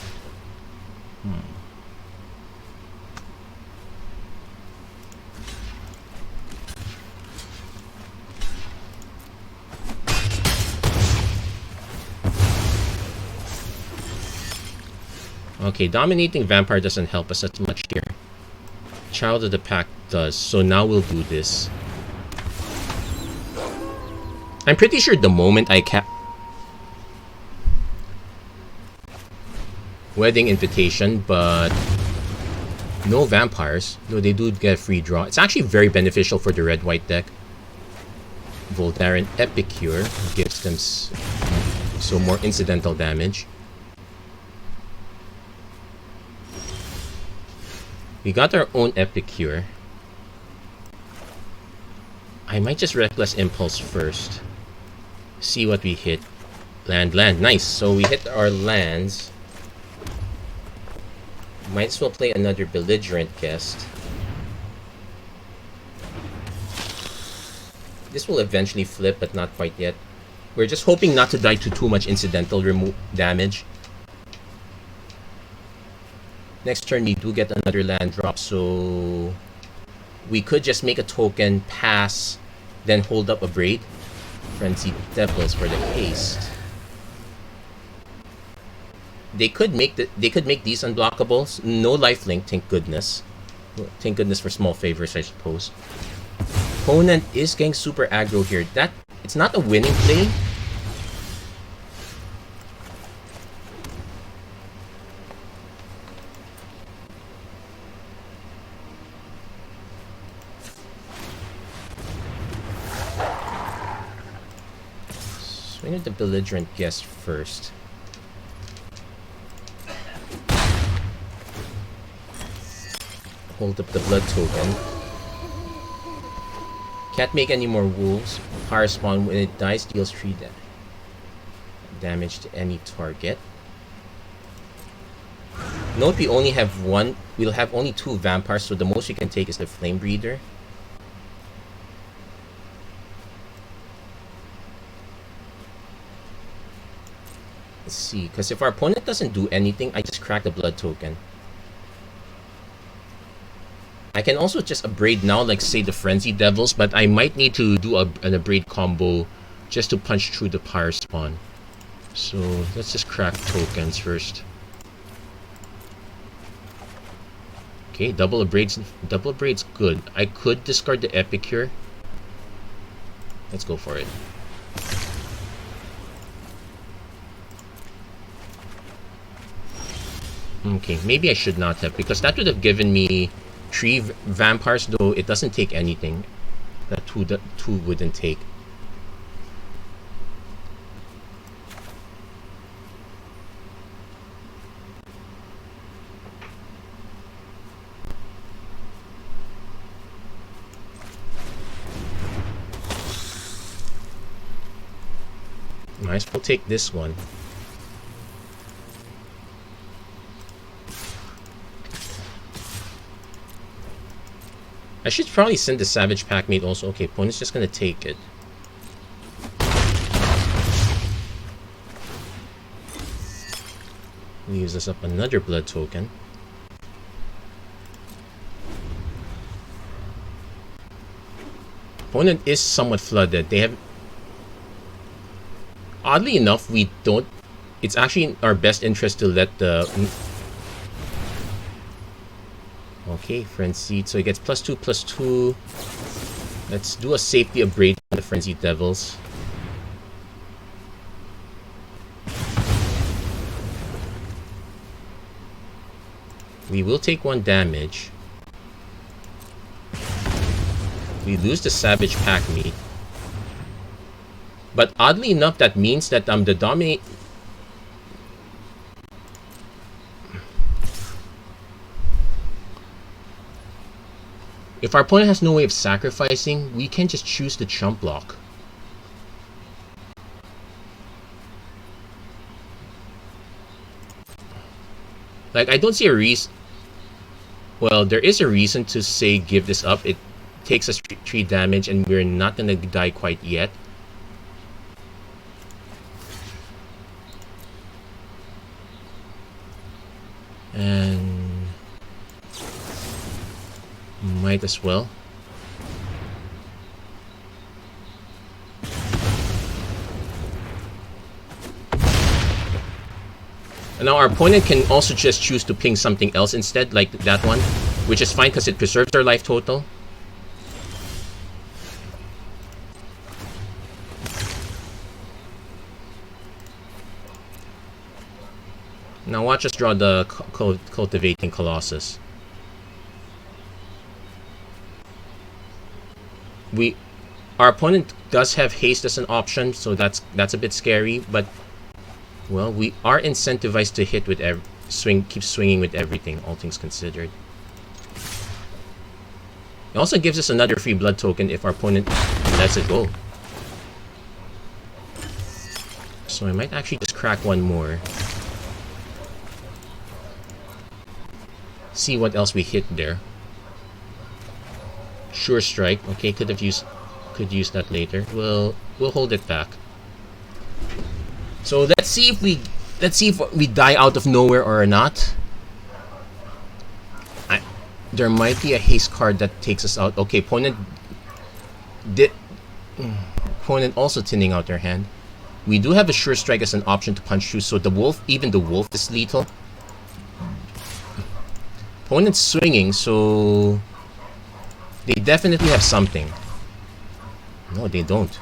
Okay, Dominating Vampire doesn't help us as much here. Child of the Pack does, so now we'll do this. I'm pretty sure the moment I Wedding Invitation, but no vampires. No, they do get a free draw. It's actually very beneficial for the red-white deck. Voldaren Epicure gives them so more incidental damage. We got our own Epicure. I might just Reckless Impulse first. See what we hit. Land. Nice. So we hit our lands. Might as well play another Belligerent Guest. This will eventually flip, but not quite yet. We're just hoping not to die to too much incidental damage. Next turn we do get another land drop, so We could just make a token, pass, then hold up a Braid. Frenzied Devils for the haste. They could make these unblockables. No lifelink, thank goodness. Thank goodness for small favors, I suppose. Opponent is getting super aggro here. It's not a winning play. Swing at the belligerent guest first. Hold up the blood token. Can't make any more wolves. Power spawn when it dies deals 3 damage to any target. Note we only have one. We'll have only 2 vampires, so the most we can take is the flame breeder. Let's see, because if our opponent doesn't do anything, I just crack the blood token. I can also just abrade now, like say the Frenzy Devils, but I might need to do an abrade combo just to punch through the Pyre Spawn. So let's just crack tokens first. Okay, double abrade's good. I could discard the Epic here. Let's go for it. Okay, maybe I should not have, because that would have given me 3 vampires, though it doesn't take anything. That two wouldn't take. Might as well take this one. I should probably send the Savage Packmate also. Okay, opponent's just gonna take it. Leaves us up another blood token. Opponent is somewhat flooded. They have... Oddly enough, we don't... It's actually in our best interest to let the... Okay, Frenzied. So he gets +2/+2. Let's do a safety abrade on the Frenzied Devils. We will take 1 damage. We lose the Savage Packmate. But oddly enough, that means that the dominate... If our opponent has no way of sacrificing, we can just choose the chump block. Like, I don't see a reason... Well, there is a reason to say give this up. It takes us 3 damage and we're not gonna die quite yet. And... might as well. And now our opponent can also just choose to ping something else instead, like that one, which is fine because it preserves their life total. Now watch us draw the Cultivating Colossus. Our opponent does have haste as an option, so that's a bit scary, but well, we are incentivized to hit with keep swinging with everything, all things considered. It also gives us another free blood token if our opponent lets it go. So I might actually just crack 1 more. See what else we hit there. Sure Strike. Okay, could use that later. We'll hold it back. So let's see if we die out of nowhere or not. There might be a haste card that takes us out. Okay, did opponent also thinning out their hand. We do have a sure strike as an option to punch through, so the wolf, even the wolf is lethal. Opponent's swinging, so they definitely have something. No, they don't.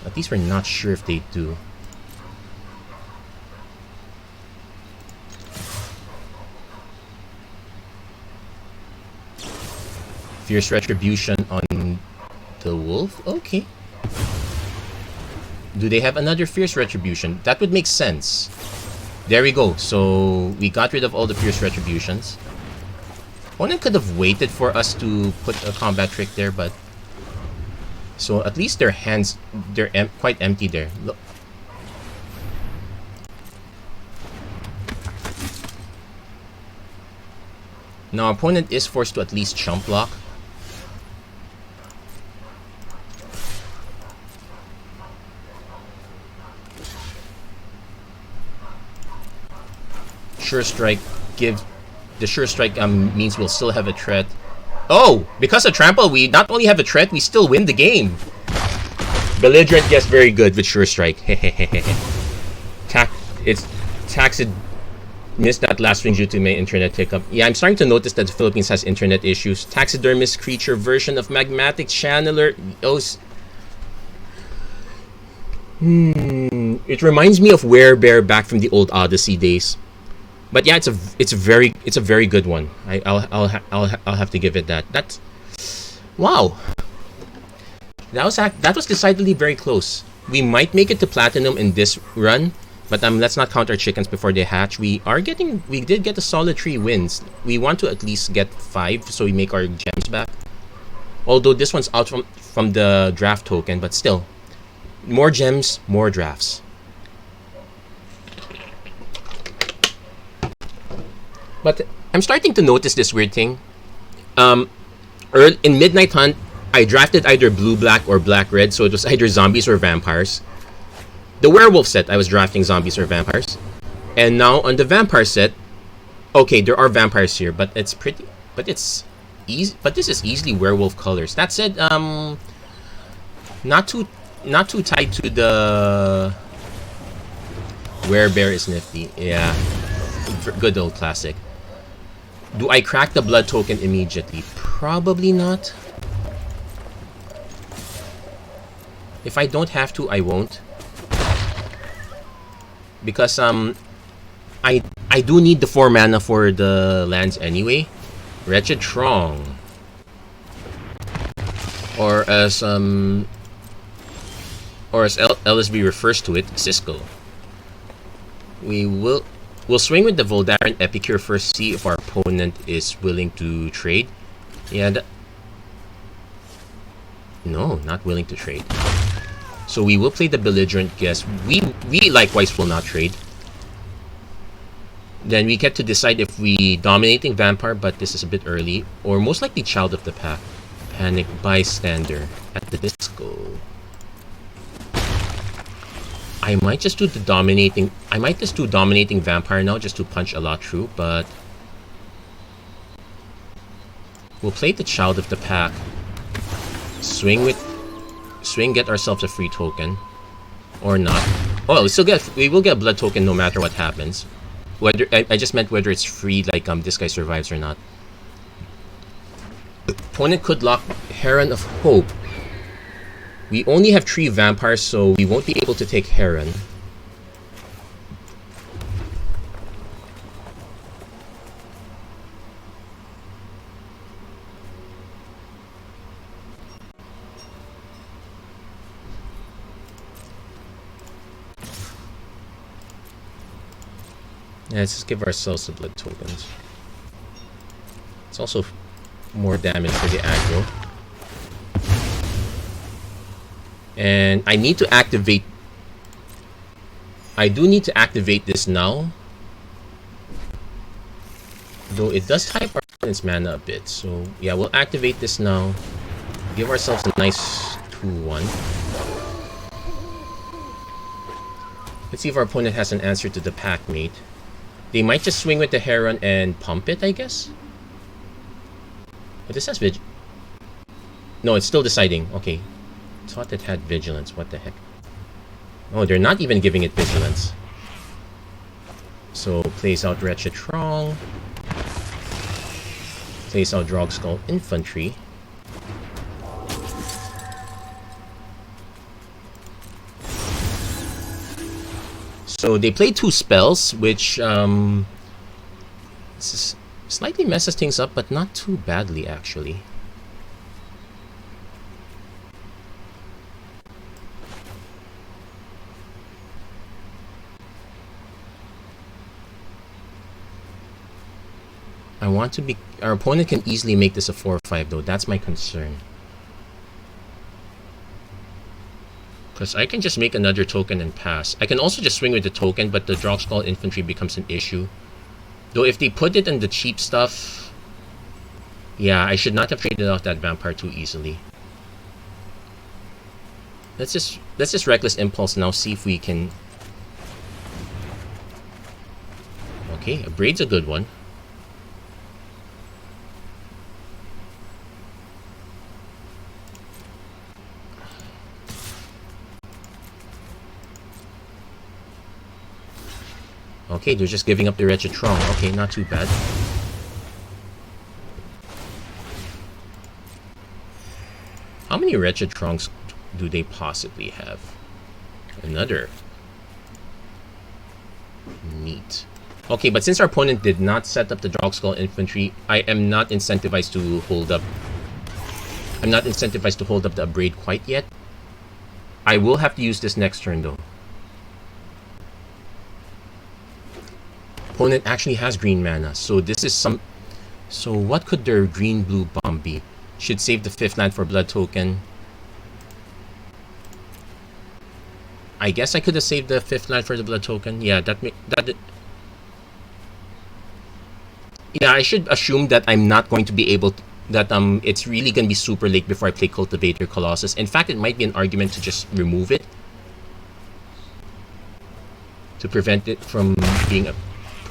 At least we're not sure if they do. Fierce Retribution on the wolf? Okay. Do they have another Fierce Retribution? That would make sense. There we go. So we got rid of all the Fierce Retributions. Opponent could have waited for us to put a combat trick there, but... So at least their hands, they're quite empty there. Look. Now opponent is forced to at least chump block. Sure strike means we'll still have a threat. Oh, because of trample, we not only have a threat, we still win the game. Belligerent gets very good with sure strike. Taxid missed that last swing due to my internet hiccup. Yeah, I'm starting to notice that the Philippines has internet issues. Taxidermist creature version of magmatic channeler. It reminds me of Werebear back from the old Odyssey days. But yeah, it's a very good one. I'll have to give it that. That's wow. That was decidedly very close. We might make it to platinum in this run, but let's not count our chickens before they hatch. We did get a solid 3 wins. We want to at least get 5 so we make our gems back. Although this one's out from the draft token, but still, more gems, more drafts. But I'm starting to notice this weird thing. In Midnight Hunt, I drafted either blue-black or black-red, so it was either zombies or vampires. The werewolf set, I was drafting zombies or vampires. And now on the vampire set, okay, there are vampires here, but it's pretty, but it's easy. But this is easily werewolf colors. That said, not too tied to the Werebear is nifty. Yeah, good old classic. Do I crack the blood token immediately? Probably not. If I don't have to, I won't. Because I do need the 4 mana for the lands anyway. Wretched Throng. Or as LSB refers to it, Cisco. We'll swing with the Voldaren Epicure first, see if our opponent is willing to trade. Yeah, no, not willing to trade. So we will play the Belligerent Guest. We likewise will not trade. Then we get to decide if we Dominating Vampire, but this is a bit early, or most likely Child of the Pack. Panic Bystander at the disco. I might just do Dominating Vampire now just to punch a lot through, but we'll play the Child of the Pack. Swing, get ourselves a free token. Or not. Oh, we will get a blood token no matter what happens. Whether I just meant whether it's free, like this guy survives or not. Opponent could lock Heron of Hope. We only have 3 vampires, so we won't be able to take Heron. Yeah, let's just give ourselves the blood tokens. It's also more damage for the aggro. And I need to activate... I do need to activate this now. Though it does type our opponent's mana a bit. So yeah, we'll activate this now. Give ourselves a nice 2-1. Let's see if our opponent has an answer to the pack mate. They might just swing with the Heron and pump it, I guess. But this has no, it's still deciding. Okay. Thought it had vigilance. What the heck? Oh, they're not even giving it vigilance. So plays out Wretched Thrall. Plays out Drogskull Infantry. So they play 2 spells, which slightly messes things up, but not too badly actually. I want to be... Our opponent can easily make this a 4-5 though. That's my concern. Because I can just make another token and pass. I can also just swing with the token, but the Drogskull Infantry becomes an issue. Though if they put it in the cheap stuff... Yeah, I should not have traded off that Vampire too easily. Let's just Reckless Impulse now, see if we can... Okay, a Braid's a good one. Okay, they're just giving up the Wretched Thrall. Okay, not too bad. How many Wretched Thralls do they possibly have? Another. Neat. Okay, but since our opponent did not set up the Drogskull Infantry, I am not incentivized to hold up. I'm not incentivized to hold up the Braid quite yet. I will have to use this next turn though. Opponent actually has green mana, so this is some... So what could their green-blue bomb be? Should save the 5th land for blood token. I guess I could have saved the 5th land for the blood token. Yeah, yeah, I should assume that I'm not going to be able to... That it's really going to be super late before I play Cultivator Colossus. In fact, it might be an argument to just remove it. To prevent it from being a...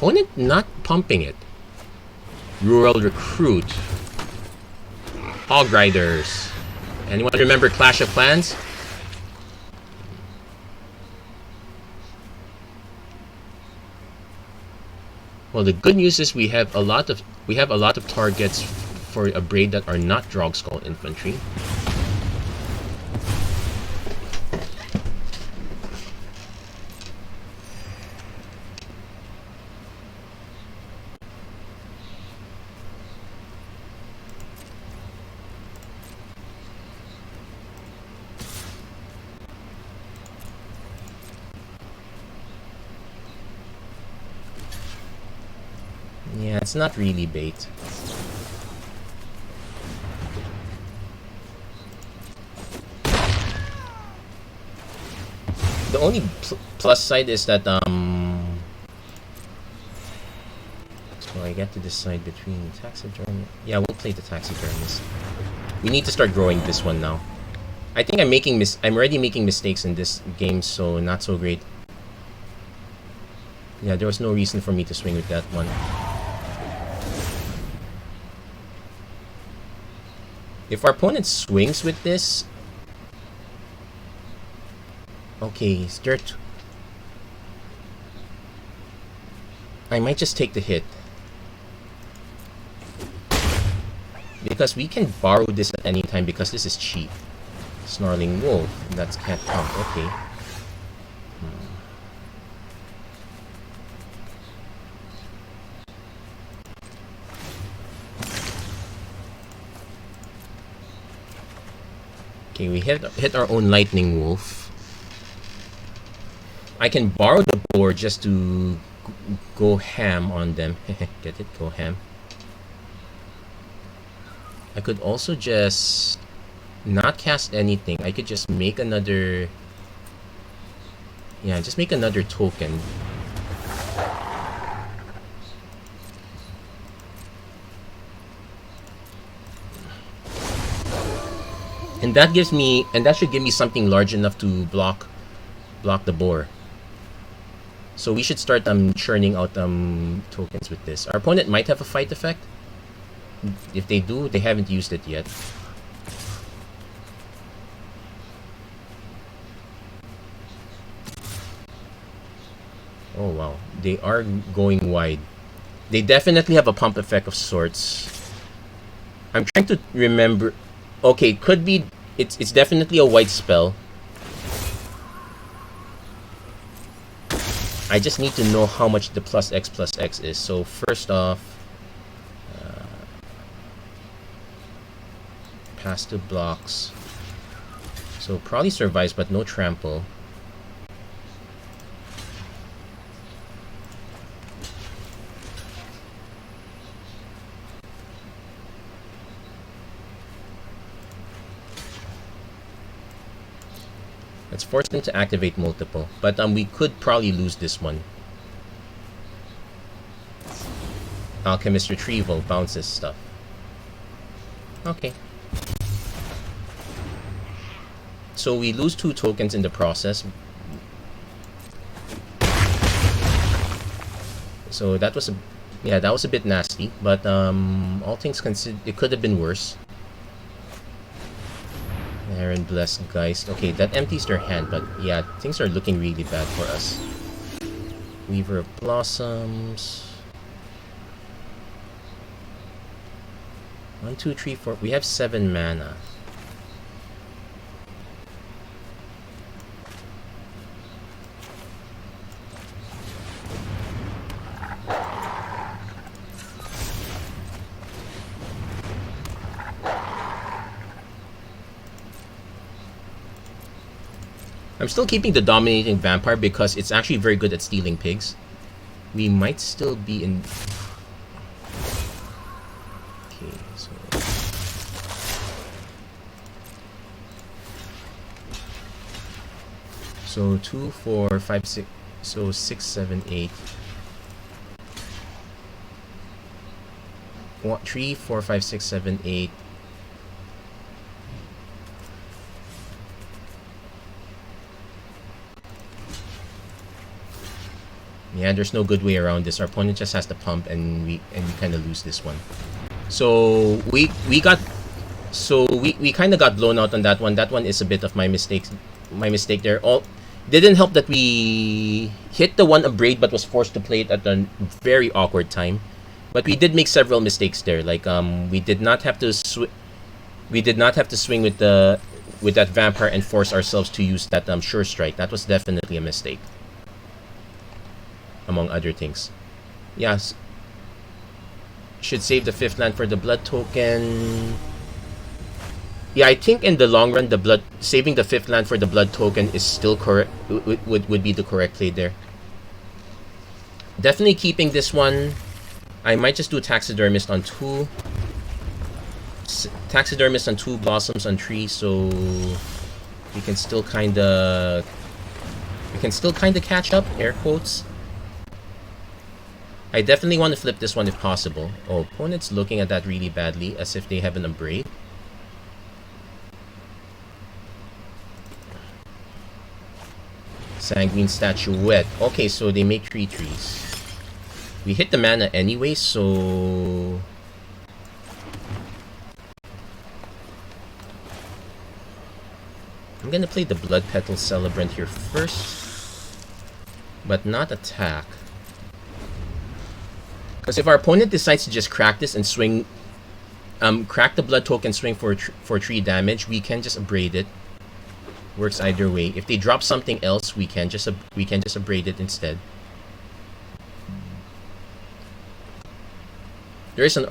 Opponent not pumping it. Rural Recruit. Hog Riders. Anyone remember Clash of Clans? Well, the good news is we have a lot of targets for a Braid that are not Drogskull Infantry. Yeah, it's not really bait. The only plus side is that so I get to decide between Taxidermy. Yeah, we'll play the Taxidermist. We need to start growing this one now. I think I'm already making mistakes in this game, so not so great. Yeah, there was no reason for me to swing with that one. If our opponent swings with this... Okay, start... I might just take the hit. Because we can borrow this at any time because this is cheap. Snarling Wolf, that's Cat Pump, okay. Okay, we hit our own Lightning Wolf. I can borrow the board just to go ham on them. Get it? Go ham. I could also just not cast anything. I could just make another... Yeah, just make another token. And that gives me, and that should give me something large enough to block the boar. So we should start churning out tokens with this. Our opponent might have a fight effect. If they do, they haven't used it yet. Oh wow, they are going wide. They definitely have a pump effect of sorts. I'm trying to remember. Okay, could be. It's definitely a white spell. I just need to know how much the plus X is. So first off, pass two blocks. So probably survives, but no trample. Let's force them to activate multiple, but we could probably lose this one. Alchemist Retrieval bounces stuff. Okay. So we lose 2 tokens in the process. So that was a bit nasty, but all things considered, it could have been worse. Aaron Bless Geist. Okay, that empties their hand, but yeah, things are looking really bad for us. Weaver of Blossoms. 1, 2, 3, 4. We have 7 mana. I'm still keeping the Dominating Vampire because it's actually very good at stealing pigs. We might still be in... Okay, so... So 2, 4, 5, 6... So 6, 7, 8... 3, 4, 5, 6, 7, 8... Yeah, there's no good way around this. Our opponent just has to pump, and we kind of lose this one. So we kind of got blown out on that one. That one is a bit of my mistake. My mistake there. All didn't help that we hit the one Abrade, but was forced to play it at a very awkward time. But we did make several mistakes there. Like we did not have to swing with that Vampire and force ourselves to use that Sure Strike. That was definitely a mistake, among other things. Yes. Should save the 5th land for the blood token. Yeah, I think in the long run, saving the 5th land for the blood token is still correct. Would be the correct play there. Definitely keeping this one. I might just do Taxidermist on 2. Taxidermist on 2, Blossoms on 3, so we can still kinda catch up, air quotes. I definitely want to flip this one if possible. Oh, opponent's looking at that really badly, as if they have an Abrade. Sanguine Statuette. Okay, so they make 3 trees. We hit the mana anyway, so... I'm gonna play the Blood Petal Celebrant here first, but not attack. Because if our opponent decides to just crack this and swing, crack the blood token, swing for 3 damage, we can just Abrade it. Works either way. If they drop something else, we can just Abrade it instead. There is an...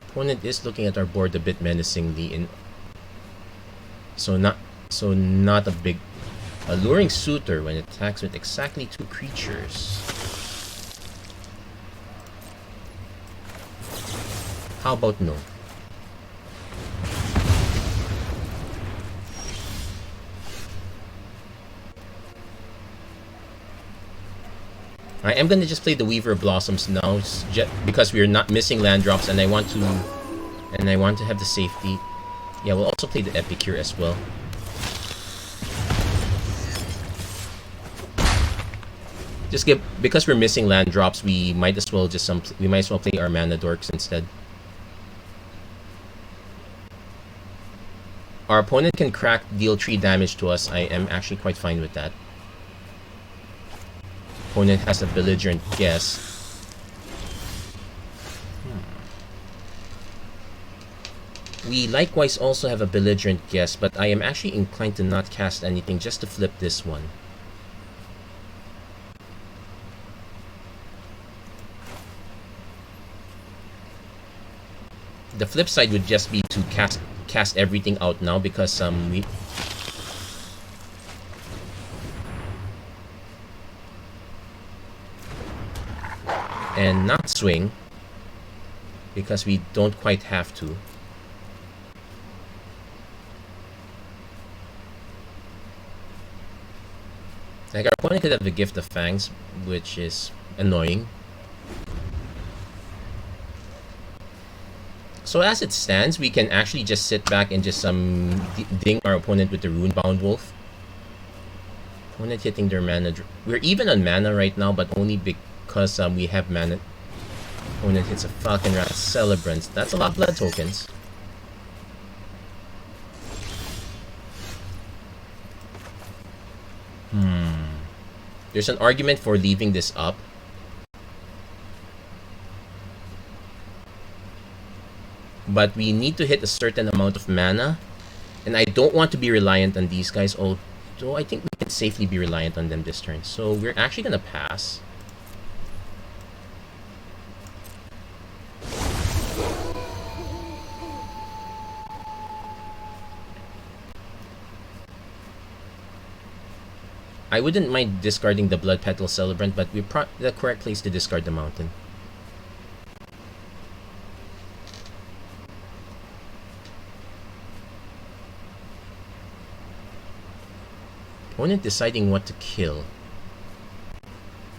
Opponent is looking at our board a bit menacingly, so not a big alluring suitor when it attacks with exactly 2 creatures. How about no? I am gonna just play the Weaver of Blossoms now, because we're not missing land drops, and I want to And I want to have the safety. Yeah, we'll also play the Epicure as well. Just because we're missing land drops, we might as well play our mana dorks instead. Our opponent can crack, deal 3 damage to us. I am actually quite fine with that. Opponent has a belligerent guess. We likewise also have a belligerent guess, but I am actually inclined to not cast anything just to flip this one. The flip side would just be to cast everything out now because we and not swing because we don't quite have to. Like, our opponent could have the Gift of Fangs, which is annoying. So as it stands, we can actually just sit back and just ding our opponent with the Runebound Wolf. Opponent hitting their mana. We're even on mana right now, but only because we have mana. Opponent hits a Falcon Rat Celebrant. That's a lot of blood tokens. There's an argument for leaving this up. But we need to hit a certain amount of mana. And I don't want to be reliant on these guys, although I think we can safely be reliant on them this turn. So we're actually going to pass. I wouldn't mind discarding the Blood Petal Celebrant, but we're the correct place to discard the Mountain. Opponent deciding what to kill.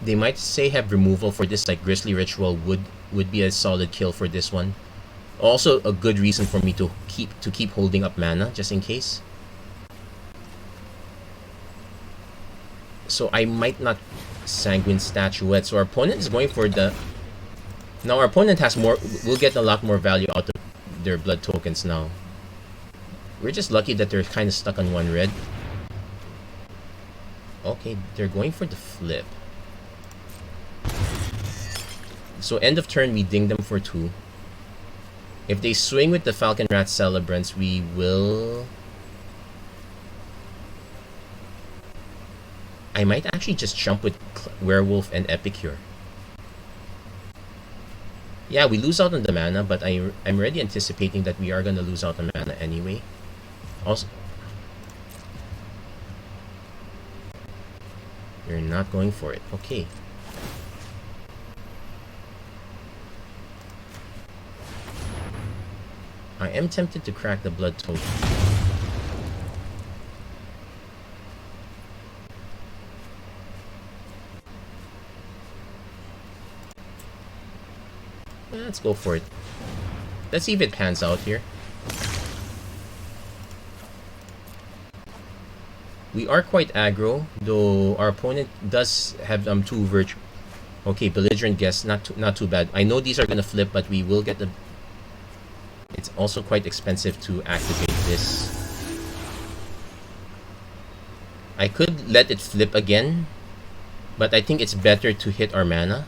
They might say have removal for this, like Grisly Ritual would be a solid kill for this one. Also a good reason for me to keep holding up mana just in case. So I might not Sanguine Statuette. So our opponent is going for the... Now our opponent has more... We'll get a lot more value out of their blood tokens now. We're just lucky that they're kind of stuck on 1 red. Okay, they're going for the flip. So end of turn, we ding them for 2. If they swing with the Falcon Rat Celebrants, we will... I might actually just jump with Werewolf and Epicure. Yeah, we lose out on the mana, but I'm already anticipating that we are going to lose out on mana anyway. Also, you're not going for it. Okay. I am tempted to crack the blood token. Let's go for it. Let's see if it pans out here. We are quite aggro, though our opponent does have 2 virtue. Okay, belligerent guess, not too bad. I know these are gonna flip, but we will get the... It's also quite expensive to activate this. I could let it flip again, but I think it's better to hit our mana.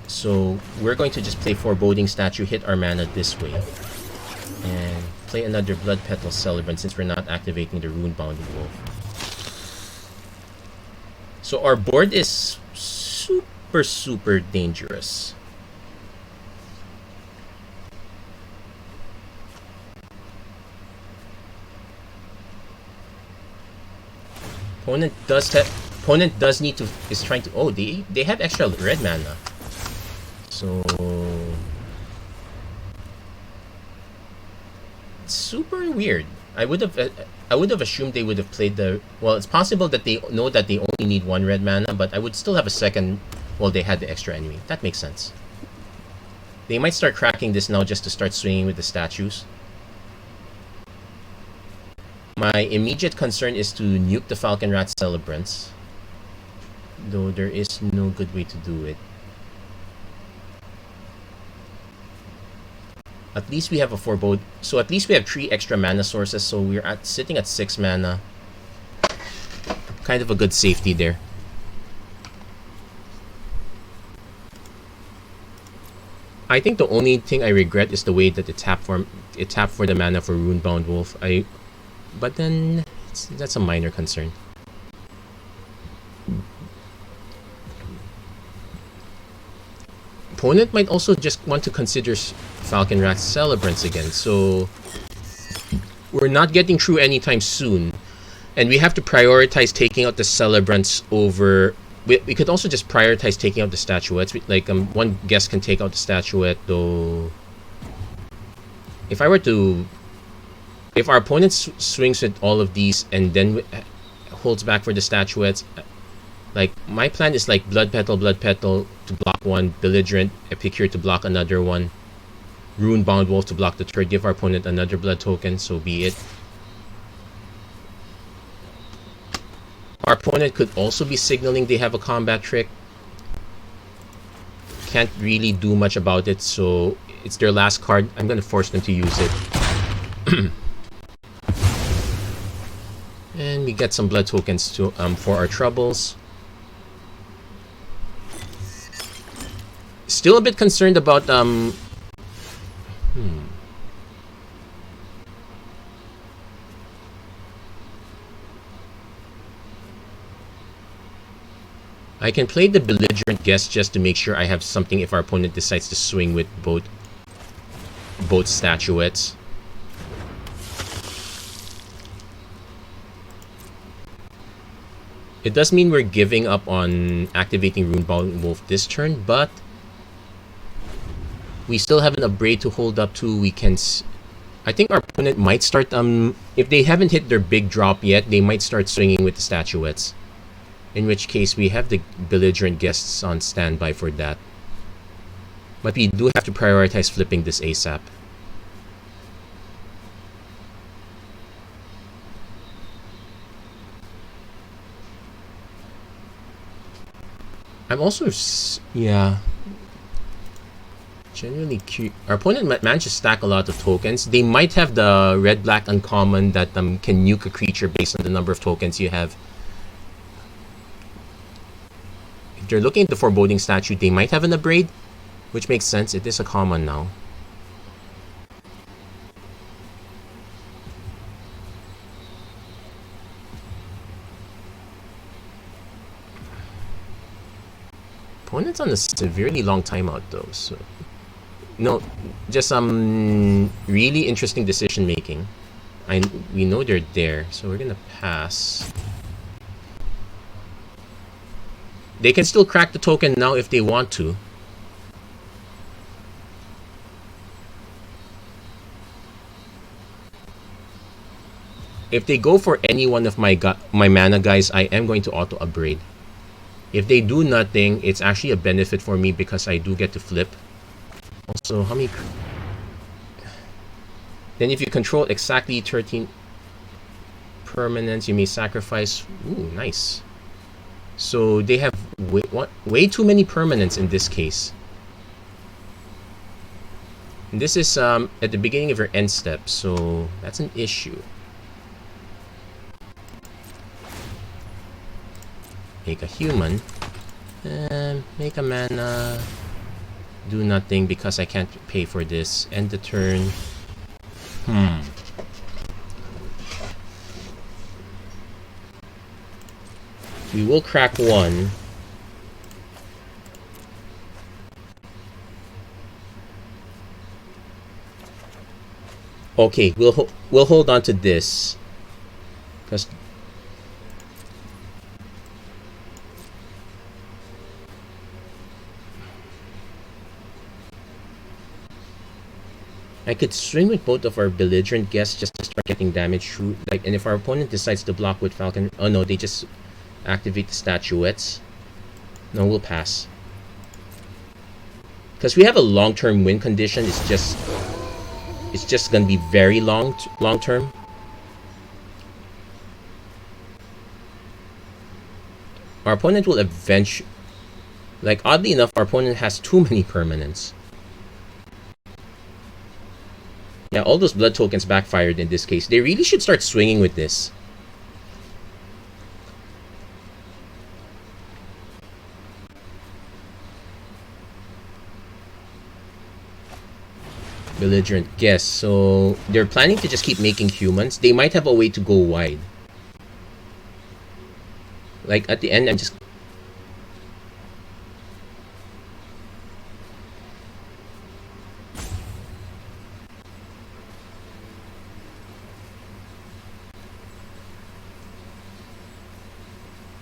So we're going to just play Foreboding Statue, hit our mana this way, and play another Blood Petal Celebrant since we're not activating the Runebound Wolf. So our board is super dangerous. Opponent does need to is trying to... Oh, they have extra red mana. So it's super weird. I would have assumed they would have played the... Well, it's possible that they know that they only need 1 red mana, but I would still have a second. Well, they had the extra anyway. That makes sense. They might start cracking this now just to start swinging with the statues. My immediate concern is to nuke the Falcon Rat Celebrants, though there is no good way to do it. At least we have a forebode, so at least we have 3 extra mana sources, so we're sitting at 6 mana. Kind of a good safety there. I think the only thing I regret is the way that it tapped for the mana for Runebound Wolf. But then that's a minor concern. Opponent might also just want to consider Falcon Rat Celebrants again, so we're not getting through anytime soon, and we have to prioritize taking out the Celebrants over. We could also just prioritize taking out the statuettes. Like one guest can take out the statuette, though. If our opponent swings with all of these and then holds back for the statuettes, like my plan is like Blood Petal to block one, Belligerent Epicure to block another one, Runebound Wolf to block the third, give our opponent another blood token, so be it. Our opponent could also be signaling they have a combat trick. Can't really do much about it, so it's their last card. I'm gonna force them to use it. And we get some blood tokens to for our troubles. Still a bit concerned about I can play the Belligerent Guest just to make sure I have something if our opponent decides to swing with both statuettes. It does mean we're giving up on activating Runebound Wolf this turn, but we still have an upgrade to hold up to. We can... I think our opponent might start... if they haven't hit their big drop yet, they might start swinging with the statuettes. In which case, we have the Belligerent Guests on standby for that. But we do have to prioritize flipping this ASAP. I'm also... yeah... generally curious. Our opponent managed to stack a lot of tokens. They might have the red-black uncommon that can nuke a creature based on the number of tokens you have. If they're looking at the Foreboding Statue, they might have an Abrade, which makes sense. It is a common now. Opponent's on a severely long timeout though, so... no, just really interesting decision making. We know they're there, so we're gonna pass. They can still crack the token now if they want to. If they go for any one of my mana guys, I am going to auto upgrade. If they do nothing, it's actually a benefit for me because I do get to flip. Also, how many... then if you control exactly 13 permanents, you may sacrifice... ooh, nice. So they have way too many permanents in this case. And this is at the beginning of your end step, so that's an issue. Make a human. And make a mana. Do nothing because I can't pay for this. End the turn. We will crack one. Okay, we'll hold on to this. Because I could swing with both of our Belligerent Guests just to start getting damage through. Like, and if our opponent decides to block with Falcon, oh no, they just activate the statuettes. No, we'll pass. because we have a long-term win condition. It's just gonna be very long-term. Our opponent will eventually, like, oddly enough, our opponent has too many permanents. Yeah, all those blood tokens backfired in this case. They really should start swinging with this. Belligerent guess. So they're planning to just keep making humans. They might have a way to go wide. Like at the end, I'm just...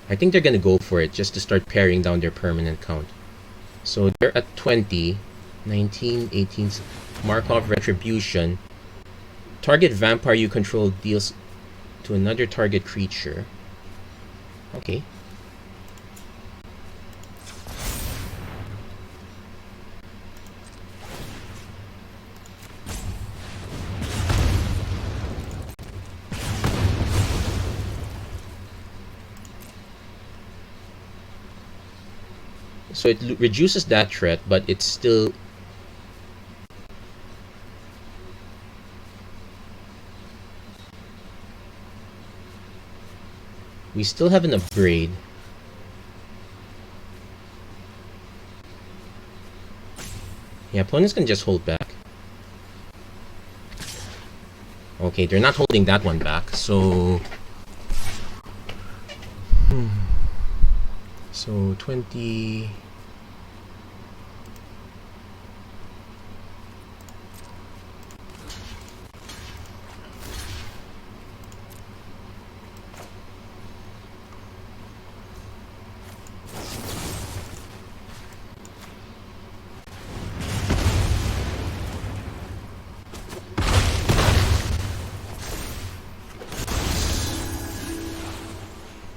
I think they're gonna go for it just to start paring down their permanent count. So they're at 20, 19, 18... Markov Retribution. Target vampire you control deals to another target creature. Okay. So it reduces that threat, but it's still... We still have an upgrade. Yeah, opponents can just hold back. Okay, they're not holding that one back, so... So, 20...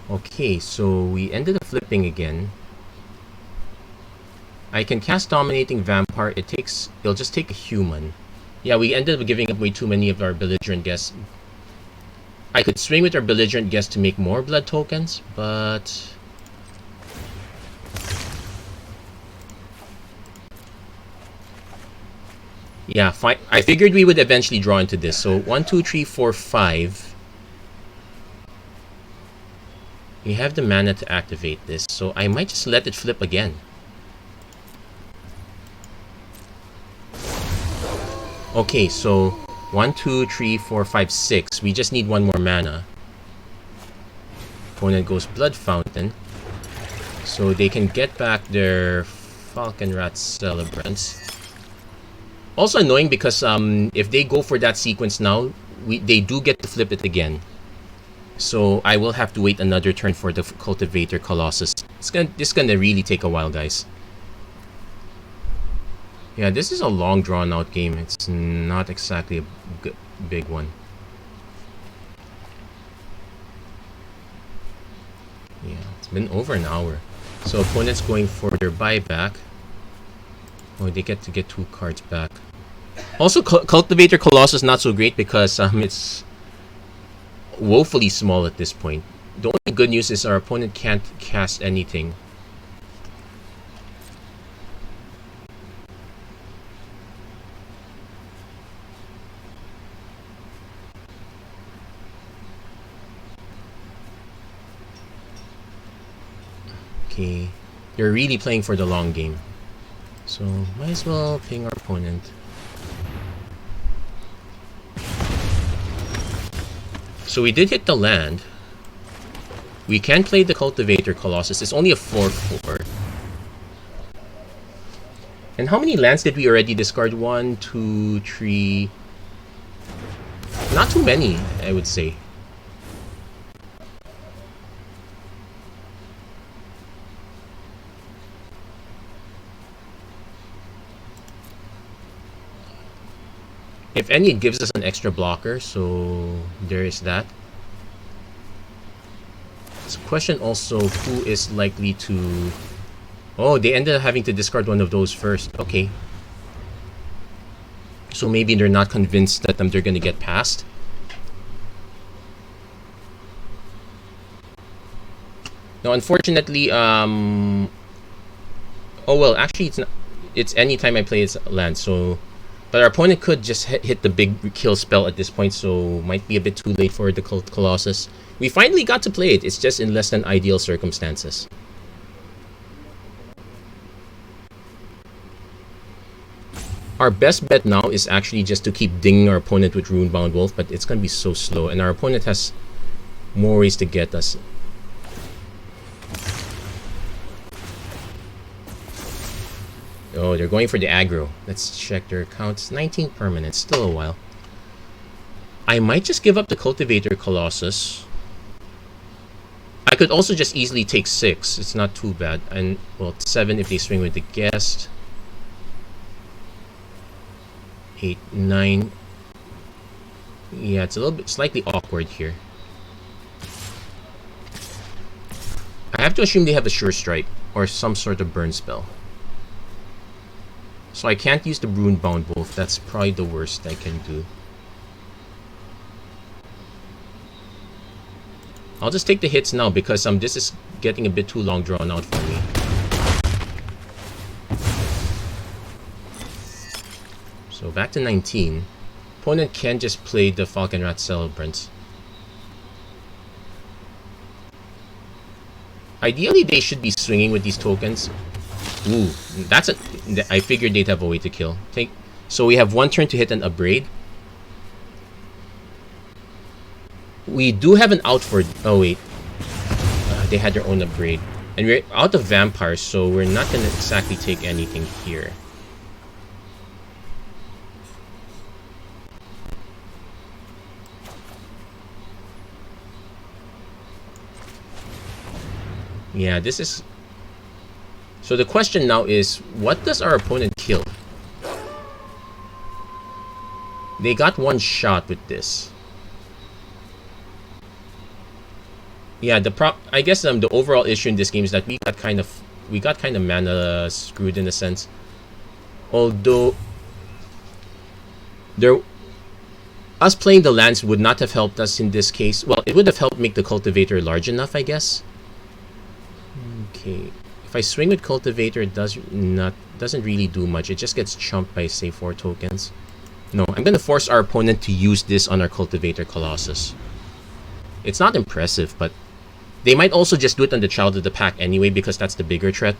Okay, so we ended up flipping again. I can cast Dominating Vampire. It'll just take a human. Yeah, we ended up giving up way too many of our Belligerent Guests. I could swing with our Belligerent Guest to make more blood tokens, but... Yeah, I figured we would eventually draw into this. So 1, 2, 3, 4, 5. We have the mana to activate this, so I might just let it flip again. Okay, so 1, 2, 3, 4, 5, 6. We just need one more mana. Opponent goes Blood Fountain. So they can get back their Falcon Rat Celebrants. Also annoying because if they go for that sequence now, they do get to flip it again. So I will have to wait another turn for the Cultivator Colossus. This is gonna really take a while, guys. Yeah, this is a long drawn out game. It's not exactly a big one. Yeah, it's been over an hour. So opponent's going for their buyback. Oh, they get to get 2 cards back. Also, Cultivator Colossus not so great because it's woefully small at this point. The only good news is our opponent can't cast anything. Okay, they're really playing for the long game. So, might as well ping our opponent. So we did hit the land. We can play the Cultivator Colossus. It's only a 4/4. And how many lands did we already discard? 1, 2, 3... Not too many, I would say. If any, it gives us an extra blocker, so there is that. It's a question also who is likely to Oh, they ended up having to discard one of those first. Okay. So maybe they're not convinced that they're going to get past. No, unfortunately, oh well, actually it's not, it's anytime I play its land, so but our opponent could just hit the big kill spell at this point, so might be a bit too late for the Colossus. We finally got to play it. It's just in less than ideal circumstances. Our best bet now is actually just to keep dinging our opponent with Runebound Wolf, but it's going to be so slow, and our opponent has more ways to get us. Oh, they're going for the aggro. Let's check their accounts. 19 permanent, still a while. I might just give up the Cultivator Colossus. I could also just easily take 6. It's not too bad. And, well, 7 if they swing with the guest. 8, 9. Yeah, it's a little bit slightly awkward here. I have to assume they have a Sure Strike or some sort of burn spell. So I can't use the Runebound Wolf. That's probably the worst I can do. I'll just take the hits now because this is getting a bit too long drawn out for me. So back to 19. Opponent can just play the Falcon Rat Celebrants. Ideally, they should be swinging with these tokens. Ooh, that's a. I figured they'd have a way to kill. So we have one turn to hit an Upbraid. We do have an out for. Oh wait, they had their own Upbraid, and we're out of vampires, so we're not gonna exactly take anything here. Yeah, this is. So the question now is, what does our opponent kill? They got one shot with this. Yeah, I guess the overall issue in this game is that we got kind of mana screwed in a sense. Although us playing the lands would not have helped us in this case. Well, it would have helped make the cultivator large enough, I guess. Okay. If I swing with Cultivator, it doesn't really do much. It just gets chumped by, say, 4 tokens. No, I'm going to force our opponent to use this on our Cultivator Colossus. It's not impressive, but they might also just do it on the Child of the Pack anyway because that's the bigger threat.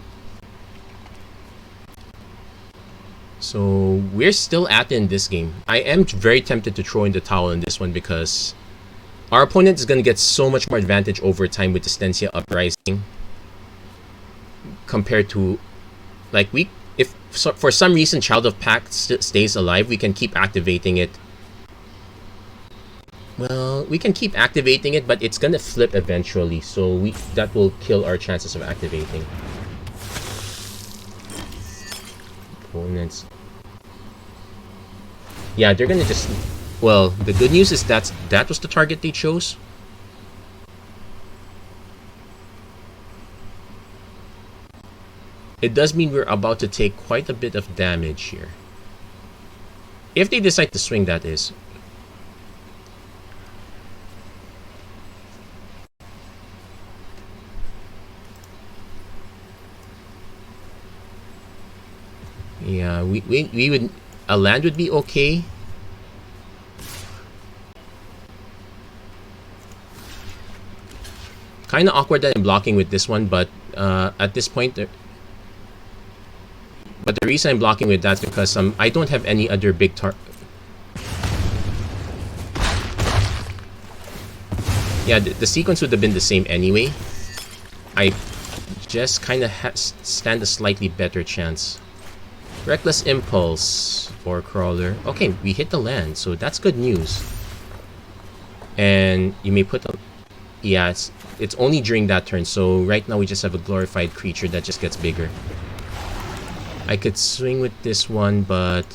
So we're still at it in this game. I am very tempted to throw in the towel in this one because our opponent is going to get so much more advantage over time with the Stensia Uprising. Compared to, like, if for some reason Child of Pack stays alive, we can keep activating it. Well, we can keep activating it, but it's gonna flip eventually, so that will kill our chances of activating. Opponents. Yeah, they're gonna just. Well, the good news is that was the target they chose. It does mean we're about to take quite a bit of damage here. If they decide to swing, that is. Yeah, we would. A land would be okay. Kind of awkward that I'm blocking with this one, but at this point. But the reason I'm blocking with that is because I don't have any other big Yeah, the sequence would have been the same anyway. I just kind of stand a slightly better chance. Reckless Impulse for Crawler. Okay, we hit the land, so that's good news. And you may put a... Yeah, it's only during that turn, so right now we just have a glorified creature that just gets bigger. I could swing with this one, but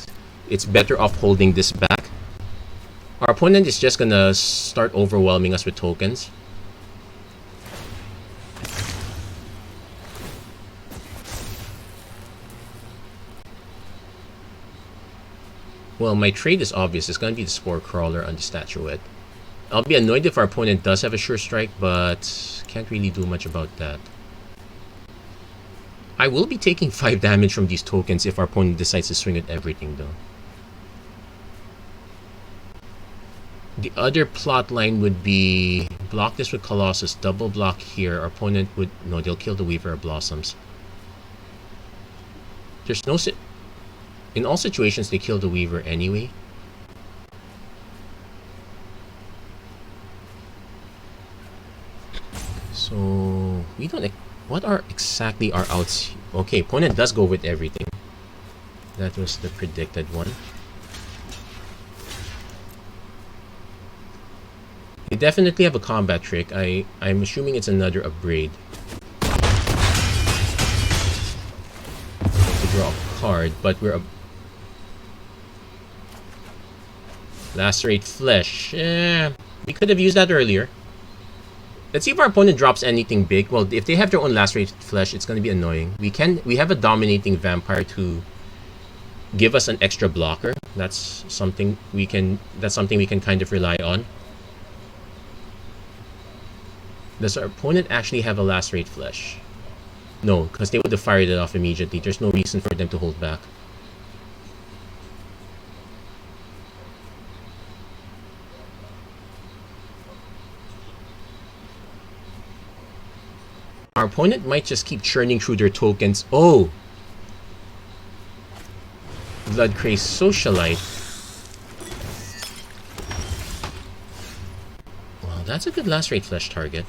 it's better off holding this back. Our opponent is just gonna start overwhelming us with tokens. Well, my trade is obvious. It's going to be the Spore Crawler on the Statuette. I'll be annoyed if our opponent does have a Sure Strike, but can't really do much about that. I will be taking 5 damage from these tokens if our opponent decides to swing at everything, though. The other plot line would be block this with Colossus, double block here. Our opponent would... No, they'll kill the Weaver of Blossoms. There's no... In all situations, they kill the Weaver anyway. So... We don't... What are exactly our outs? Okay, opponent does go with everything. That was the predicted one. They definitely have a combat trick. I'm assuming it's another upgrade. To draw a card, but we're Lacerate Flesh. We could have used that earlier. Let's see if our opponent drops anything big. Well, if they have their own Lacerate Flesh, it's going to be annoying. We have a Dominating Vampire to give us an extra blocker. That's something we can kind of rely on. Does our opponent actually have a Lacerate Flesh? No, because they would have fired it off immediately. There's no reason for them to hold back. Our opponent might just keep churning through their tokens. Oh! Bloodcrazed Socialite. Well, that's a good Lacerate Flesh target.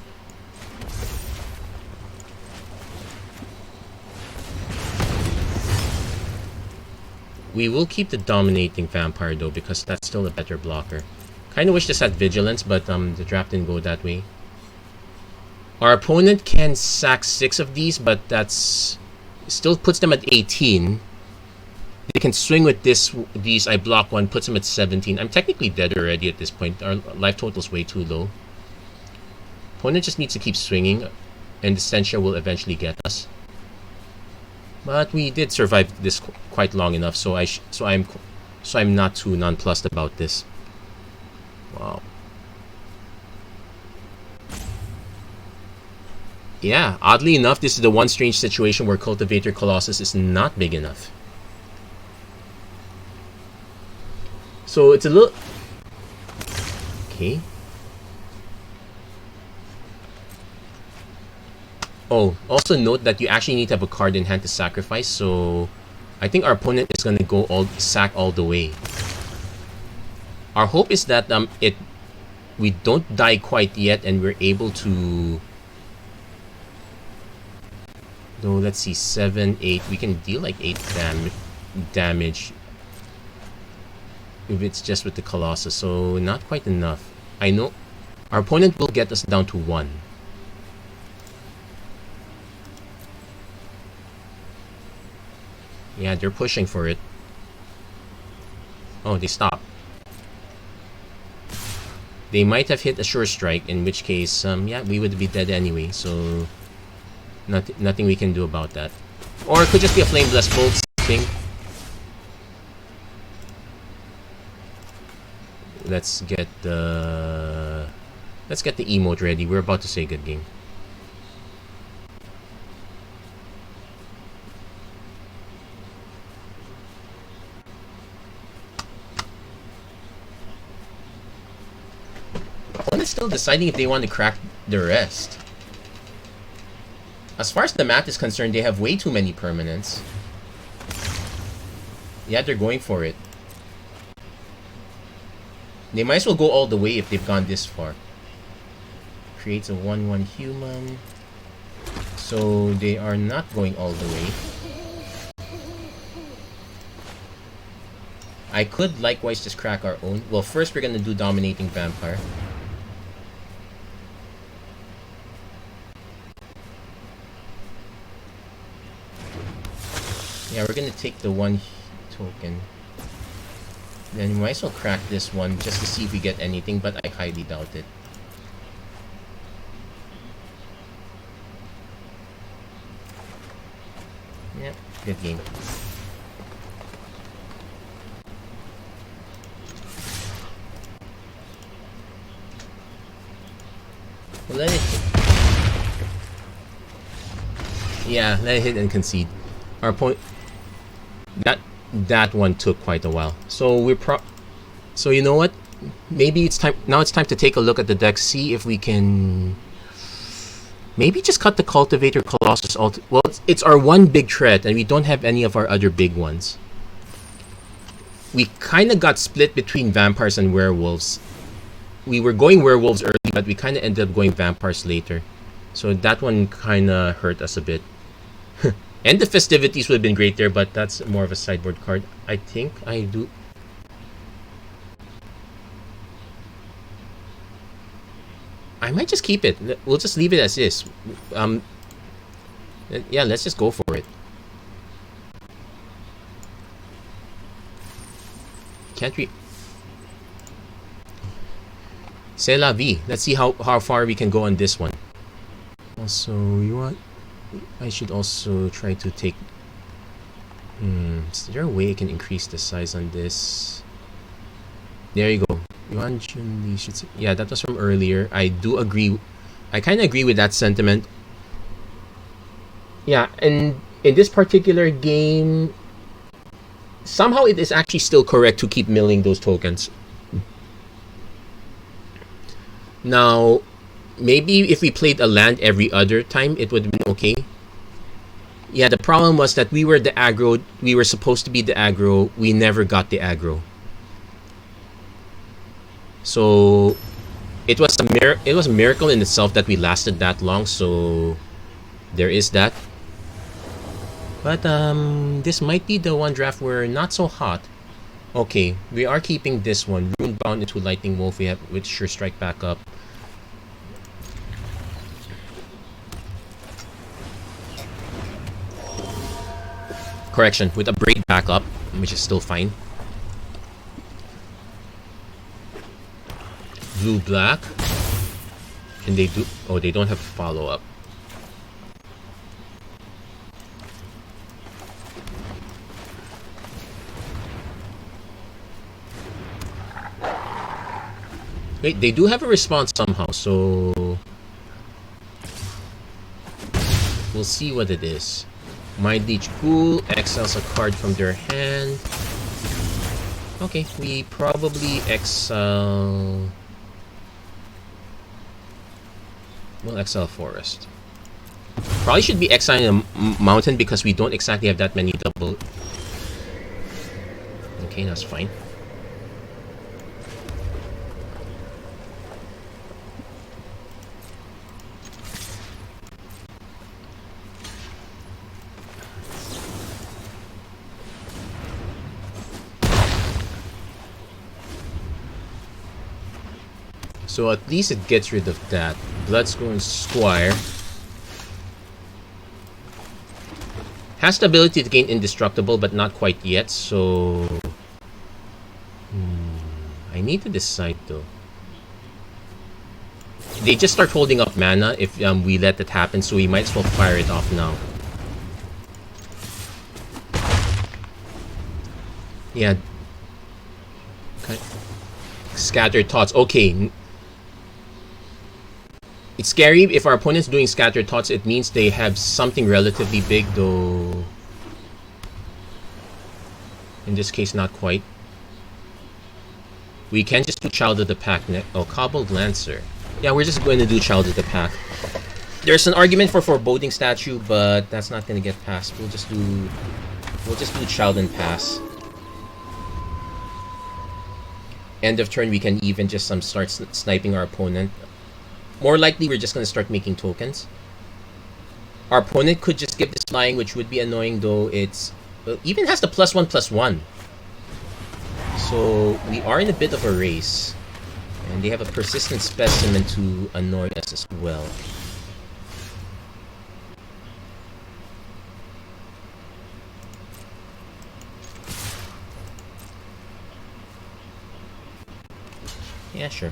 We will keep the Dominating Vampire though, because that's still a better blocker. Kinda wish this had Vigilance, but the draft didn't go that way. Our opponent can sack 6 of these, but that's still puts them at 18. They can swing with these. I block 1, puts them at 17. I'm technically dead already at this point. Our life total's way too low. Opponent just needs to keep swinging, and the Sentia will eventually get us. But we did survive this quite long enough, so I'm not too nonplussed about this. Wow. Yeah, oddly enough, this is the one strange situation where Cultivator Colossus is not big enough. So it's a little... Okay. Oh, also note that you actually need to have a card in hand to sacrifice, so I think our opponent is going to go sack all the way. Our hope is that we don't die quite yet and we're able to... Though, let's see, 7, 8. We can deal like 8 damage if it's just with the Colossus, so not quite enough. I know our opponent will get us down to 1. Yeah, they're pushing for it. Oh, they stopped. They might have hit a Sure Strike, in which case, yeah, we would be dead anyway, so nothing we can do about that. Or it could just be a Flame Blessed Bolt thing. Let's get the emote ready. We're about to say good game. Opponent's still deciding if they want to crack the rest. As far as the math is concerned, they have way too many permanents. Yeah, they're going for it. They might as well go all the way if they've gone this far. Creates a 1/1 human. So they are not going all the way. I could likewise just crack our own. Well, first we're gonna do Dominating Vampire. Yeah, we're gonna take the 1 token. Then we might as well crack this one just to see if we get anything, but I highly doubt it. Yeah, good game. Yeah, let it hit and concede. Our point. That one took quite a while. So So you know what? Maybe it's time now. It's time to take a look at the deck. See if we can. Maybe just cut the Cultivator Colossus. Well, it's our one big threat, and we don't have any of our other big ones. We kind of got split between Vampires and Werewolves. We were going Werewolves early, but we kind of ended up going Vampires later. So that one kind of hurt us a bit. And the Festivities would have been great there, but that's more of a sideboard card. I think I do. I might just keep it. We'll just leave it as is. Yeah, let's just go for it. Can't we? C'est la vie. Let's see how far we can go on this one. Also, you want? I should also try to take. Is there a way I can increase the size on this? There you go. Yeah, that was from earlier. I do agree. I kind of agree with that sentiment. Yeah, and in this particular game, somehow it is actually still correct to keep milling those tokens. Now, maybe if we played a land every other time, it would have been okay. Yeah, the problem was that we were the aggro. We were supposed to be the aggro. We never got the aggro. So it was a miracle in itself that we lasted that long. So there is that. But this might be the one draft where not so hot. Okay, we are keeping this one. Runebound into Lightning Wolf. We have with Sure Strike back up. Correction, with a Braid backup, which is still fine. Blue black. And they do. Oh, they don't have follow up. Wait, they do have a response somehow, so we'll see what it is. Mind Leech Pool exiles a card from their hand. Okay, we probably exile. We'll exile Forest. Probably should be exiling a mountain because we don't exactly have that many double. Okay, that's fine. So at least it gets rid of that. Bloodscorn Squire has the ability to gain indestructible, but not quite yet. So I need to decide though. They just start holding up mana if we let it happen, so we might as well fire it off now. Yeah. Okay. Scattered Thoughts. Okay. It's scary if our opponent's doing Scattered Thoughts. It means they have something relatively big, though. In this case, not quite. We can just do Child of the Pack. Oh, Cobbled Lancer. Yeah, we're just going to do Child of the Pack. There's an argument for Foreboding Statue, but that's not going to get passed. We'll just do Child and pass. End of turn, we can even just start sniping our opponent. More likely, we're just going to start making tokens. Our opponent could just give this flying, which would be annoying, though. It's even has the +1/+1. So we are in a bit of a race. And they have a Persistent Specimen to annoy us as well. Yeah, sure.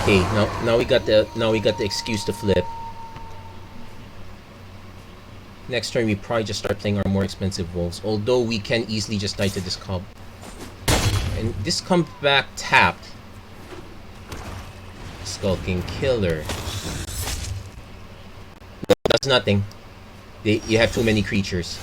Okay, now we got the excuse to flip. Next turn we probably just start playing our more expensive wolves, although we can easily just die to this cob. And this comes back tapped. Skulking Killer. No, that's nothing. You have too many creatures.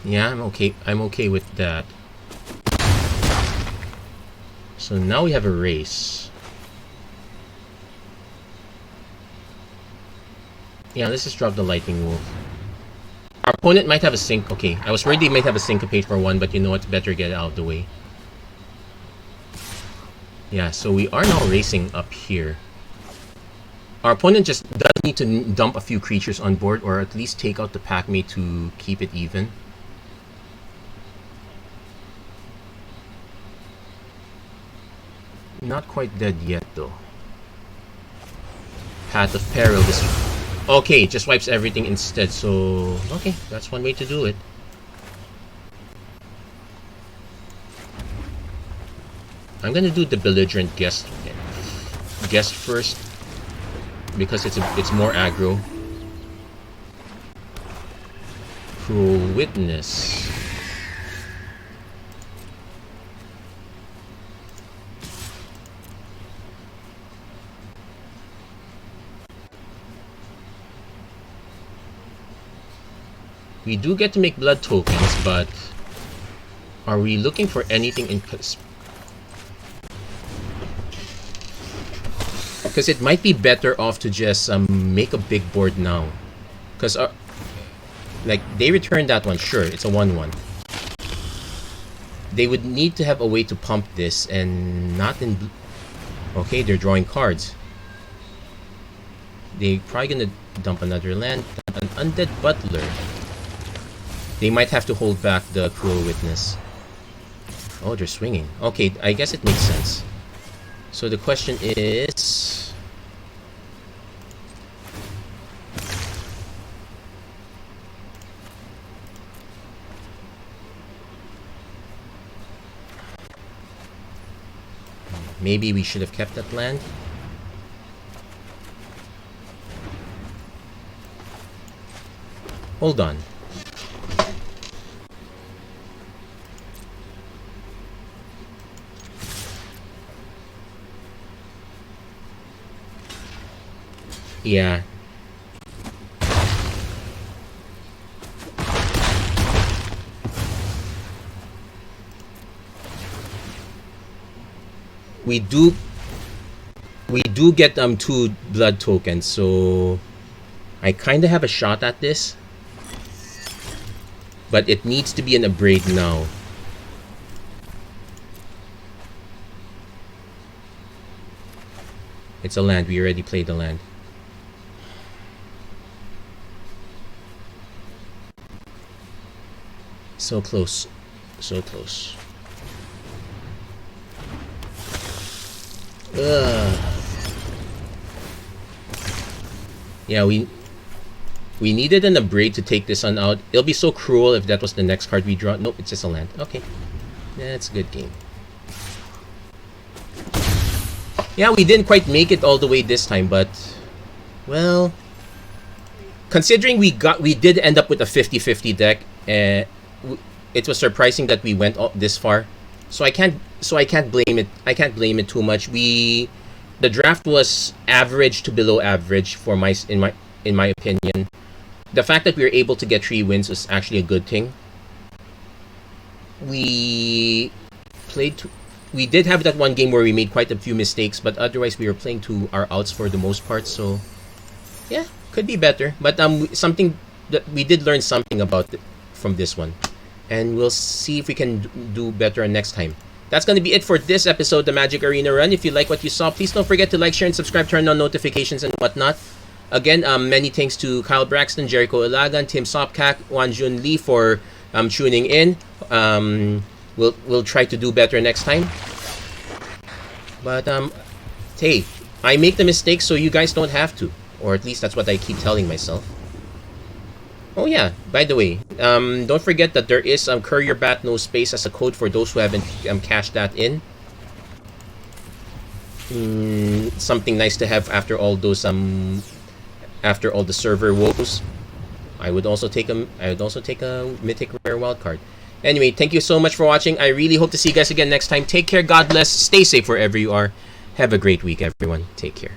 Yeah, I'm okay. I'm okay with that. So now we have a race. Yeah, let's just drop the Lightning Wolf. Our opponent might have a sync. Okay, I was worried they might have a syncopate for one, but you know what? Better get it out of the way. Yeah, so we are now racing up here. Our opponent just does need to dump a few creatures on board, or at least take out the Packmate to keep it even. Not quite dead yet, though. Path of Peril. This. Okay, just wipes everything instead. So, okay, that's one way to do it. I'm gonna do the belligerent guest first because it's more aggro. Cruel Witness. We do get to make blood tokens, but are we looking for anything in... Because it might be better off to just make a big board now. Because, like, they returned that one, sure, it's a 1-1. They would need to have a way to pump this and not in... Okay, they're drawing cards. They're probably gonna dump another land, an Undead Butler. They might have to hold back the Cruel Witness. Oh, they're swinging. Okay, I guess it makes sense. So the question is... Maybe we should have kept that land. Hold on. Yeah. We do get 2 blood tokens, so I kind of have a shot at this. But it needs to be an Abrade now. It's a land. We already played the land. So close. So close. Yeah, we needed an Abrade to take this one out. It'll be so cruel if that was the next card we draw. Nope, it's just a land. Okay. That's a good game. Yeah, we didn't quite make it all the way this time, but... Well... Considering we did end up with a 50-50 deck, it was surprising that we went this far. So I can't blame it. I can't blame it too much. The draft was average to below average for in my opinion. The fact that we were able to get 3 wins was actually a good thing. We did have that one game where we made quite a few mistakes, but otherwise we were playing to our outs for the most part. So yeah, could be better. But something that we did learn something about from this one. And we'll see if we can do better next time. That's going to be it for this episode of the Magic Arena Run. If you like what you saw, please don't forget to like, share, and subscribe, turn on notifications and whatnot. Again, many thanks to Kyle Braxton, Jericho Ilagan, Tim Sopkak, Wanjun Lee for tuning in. We'll try to do better next time. But, hey, I make the mistakes so you guys don't have to. Or at least that's what I keep telling myself. Oh yeah, by the way, don't forget that there is Courier Bat No Space as a code for those who haven't cashed that in. something nice to have after all those after all the server woes. I would also take a mythic rare wild card. Anyway, thank you so much for watching. I really hope to see you guys again next time. Take care, God bless, stay safe wherever you are. Have a great week, everyone. Take care.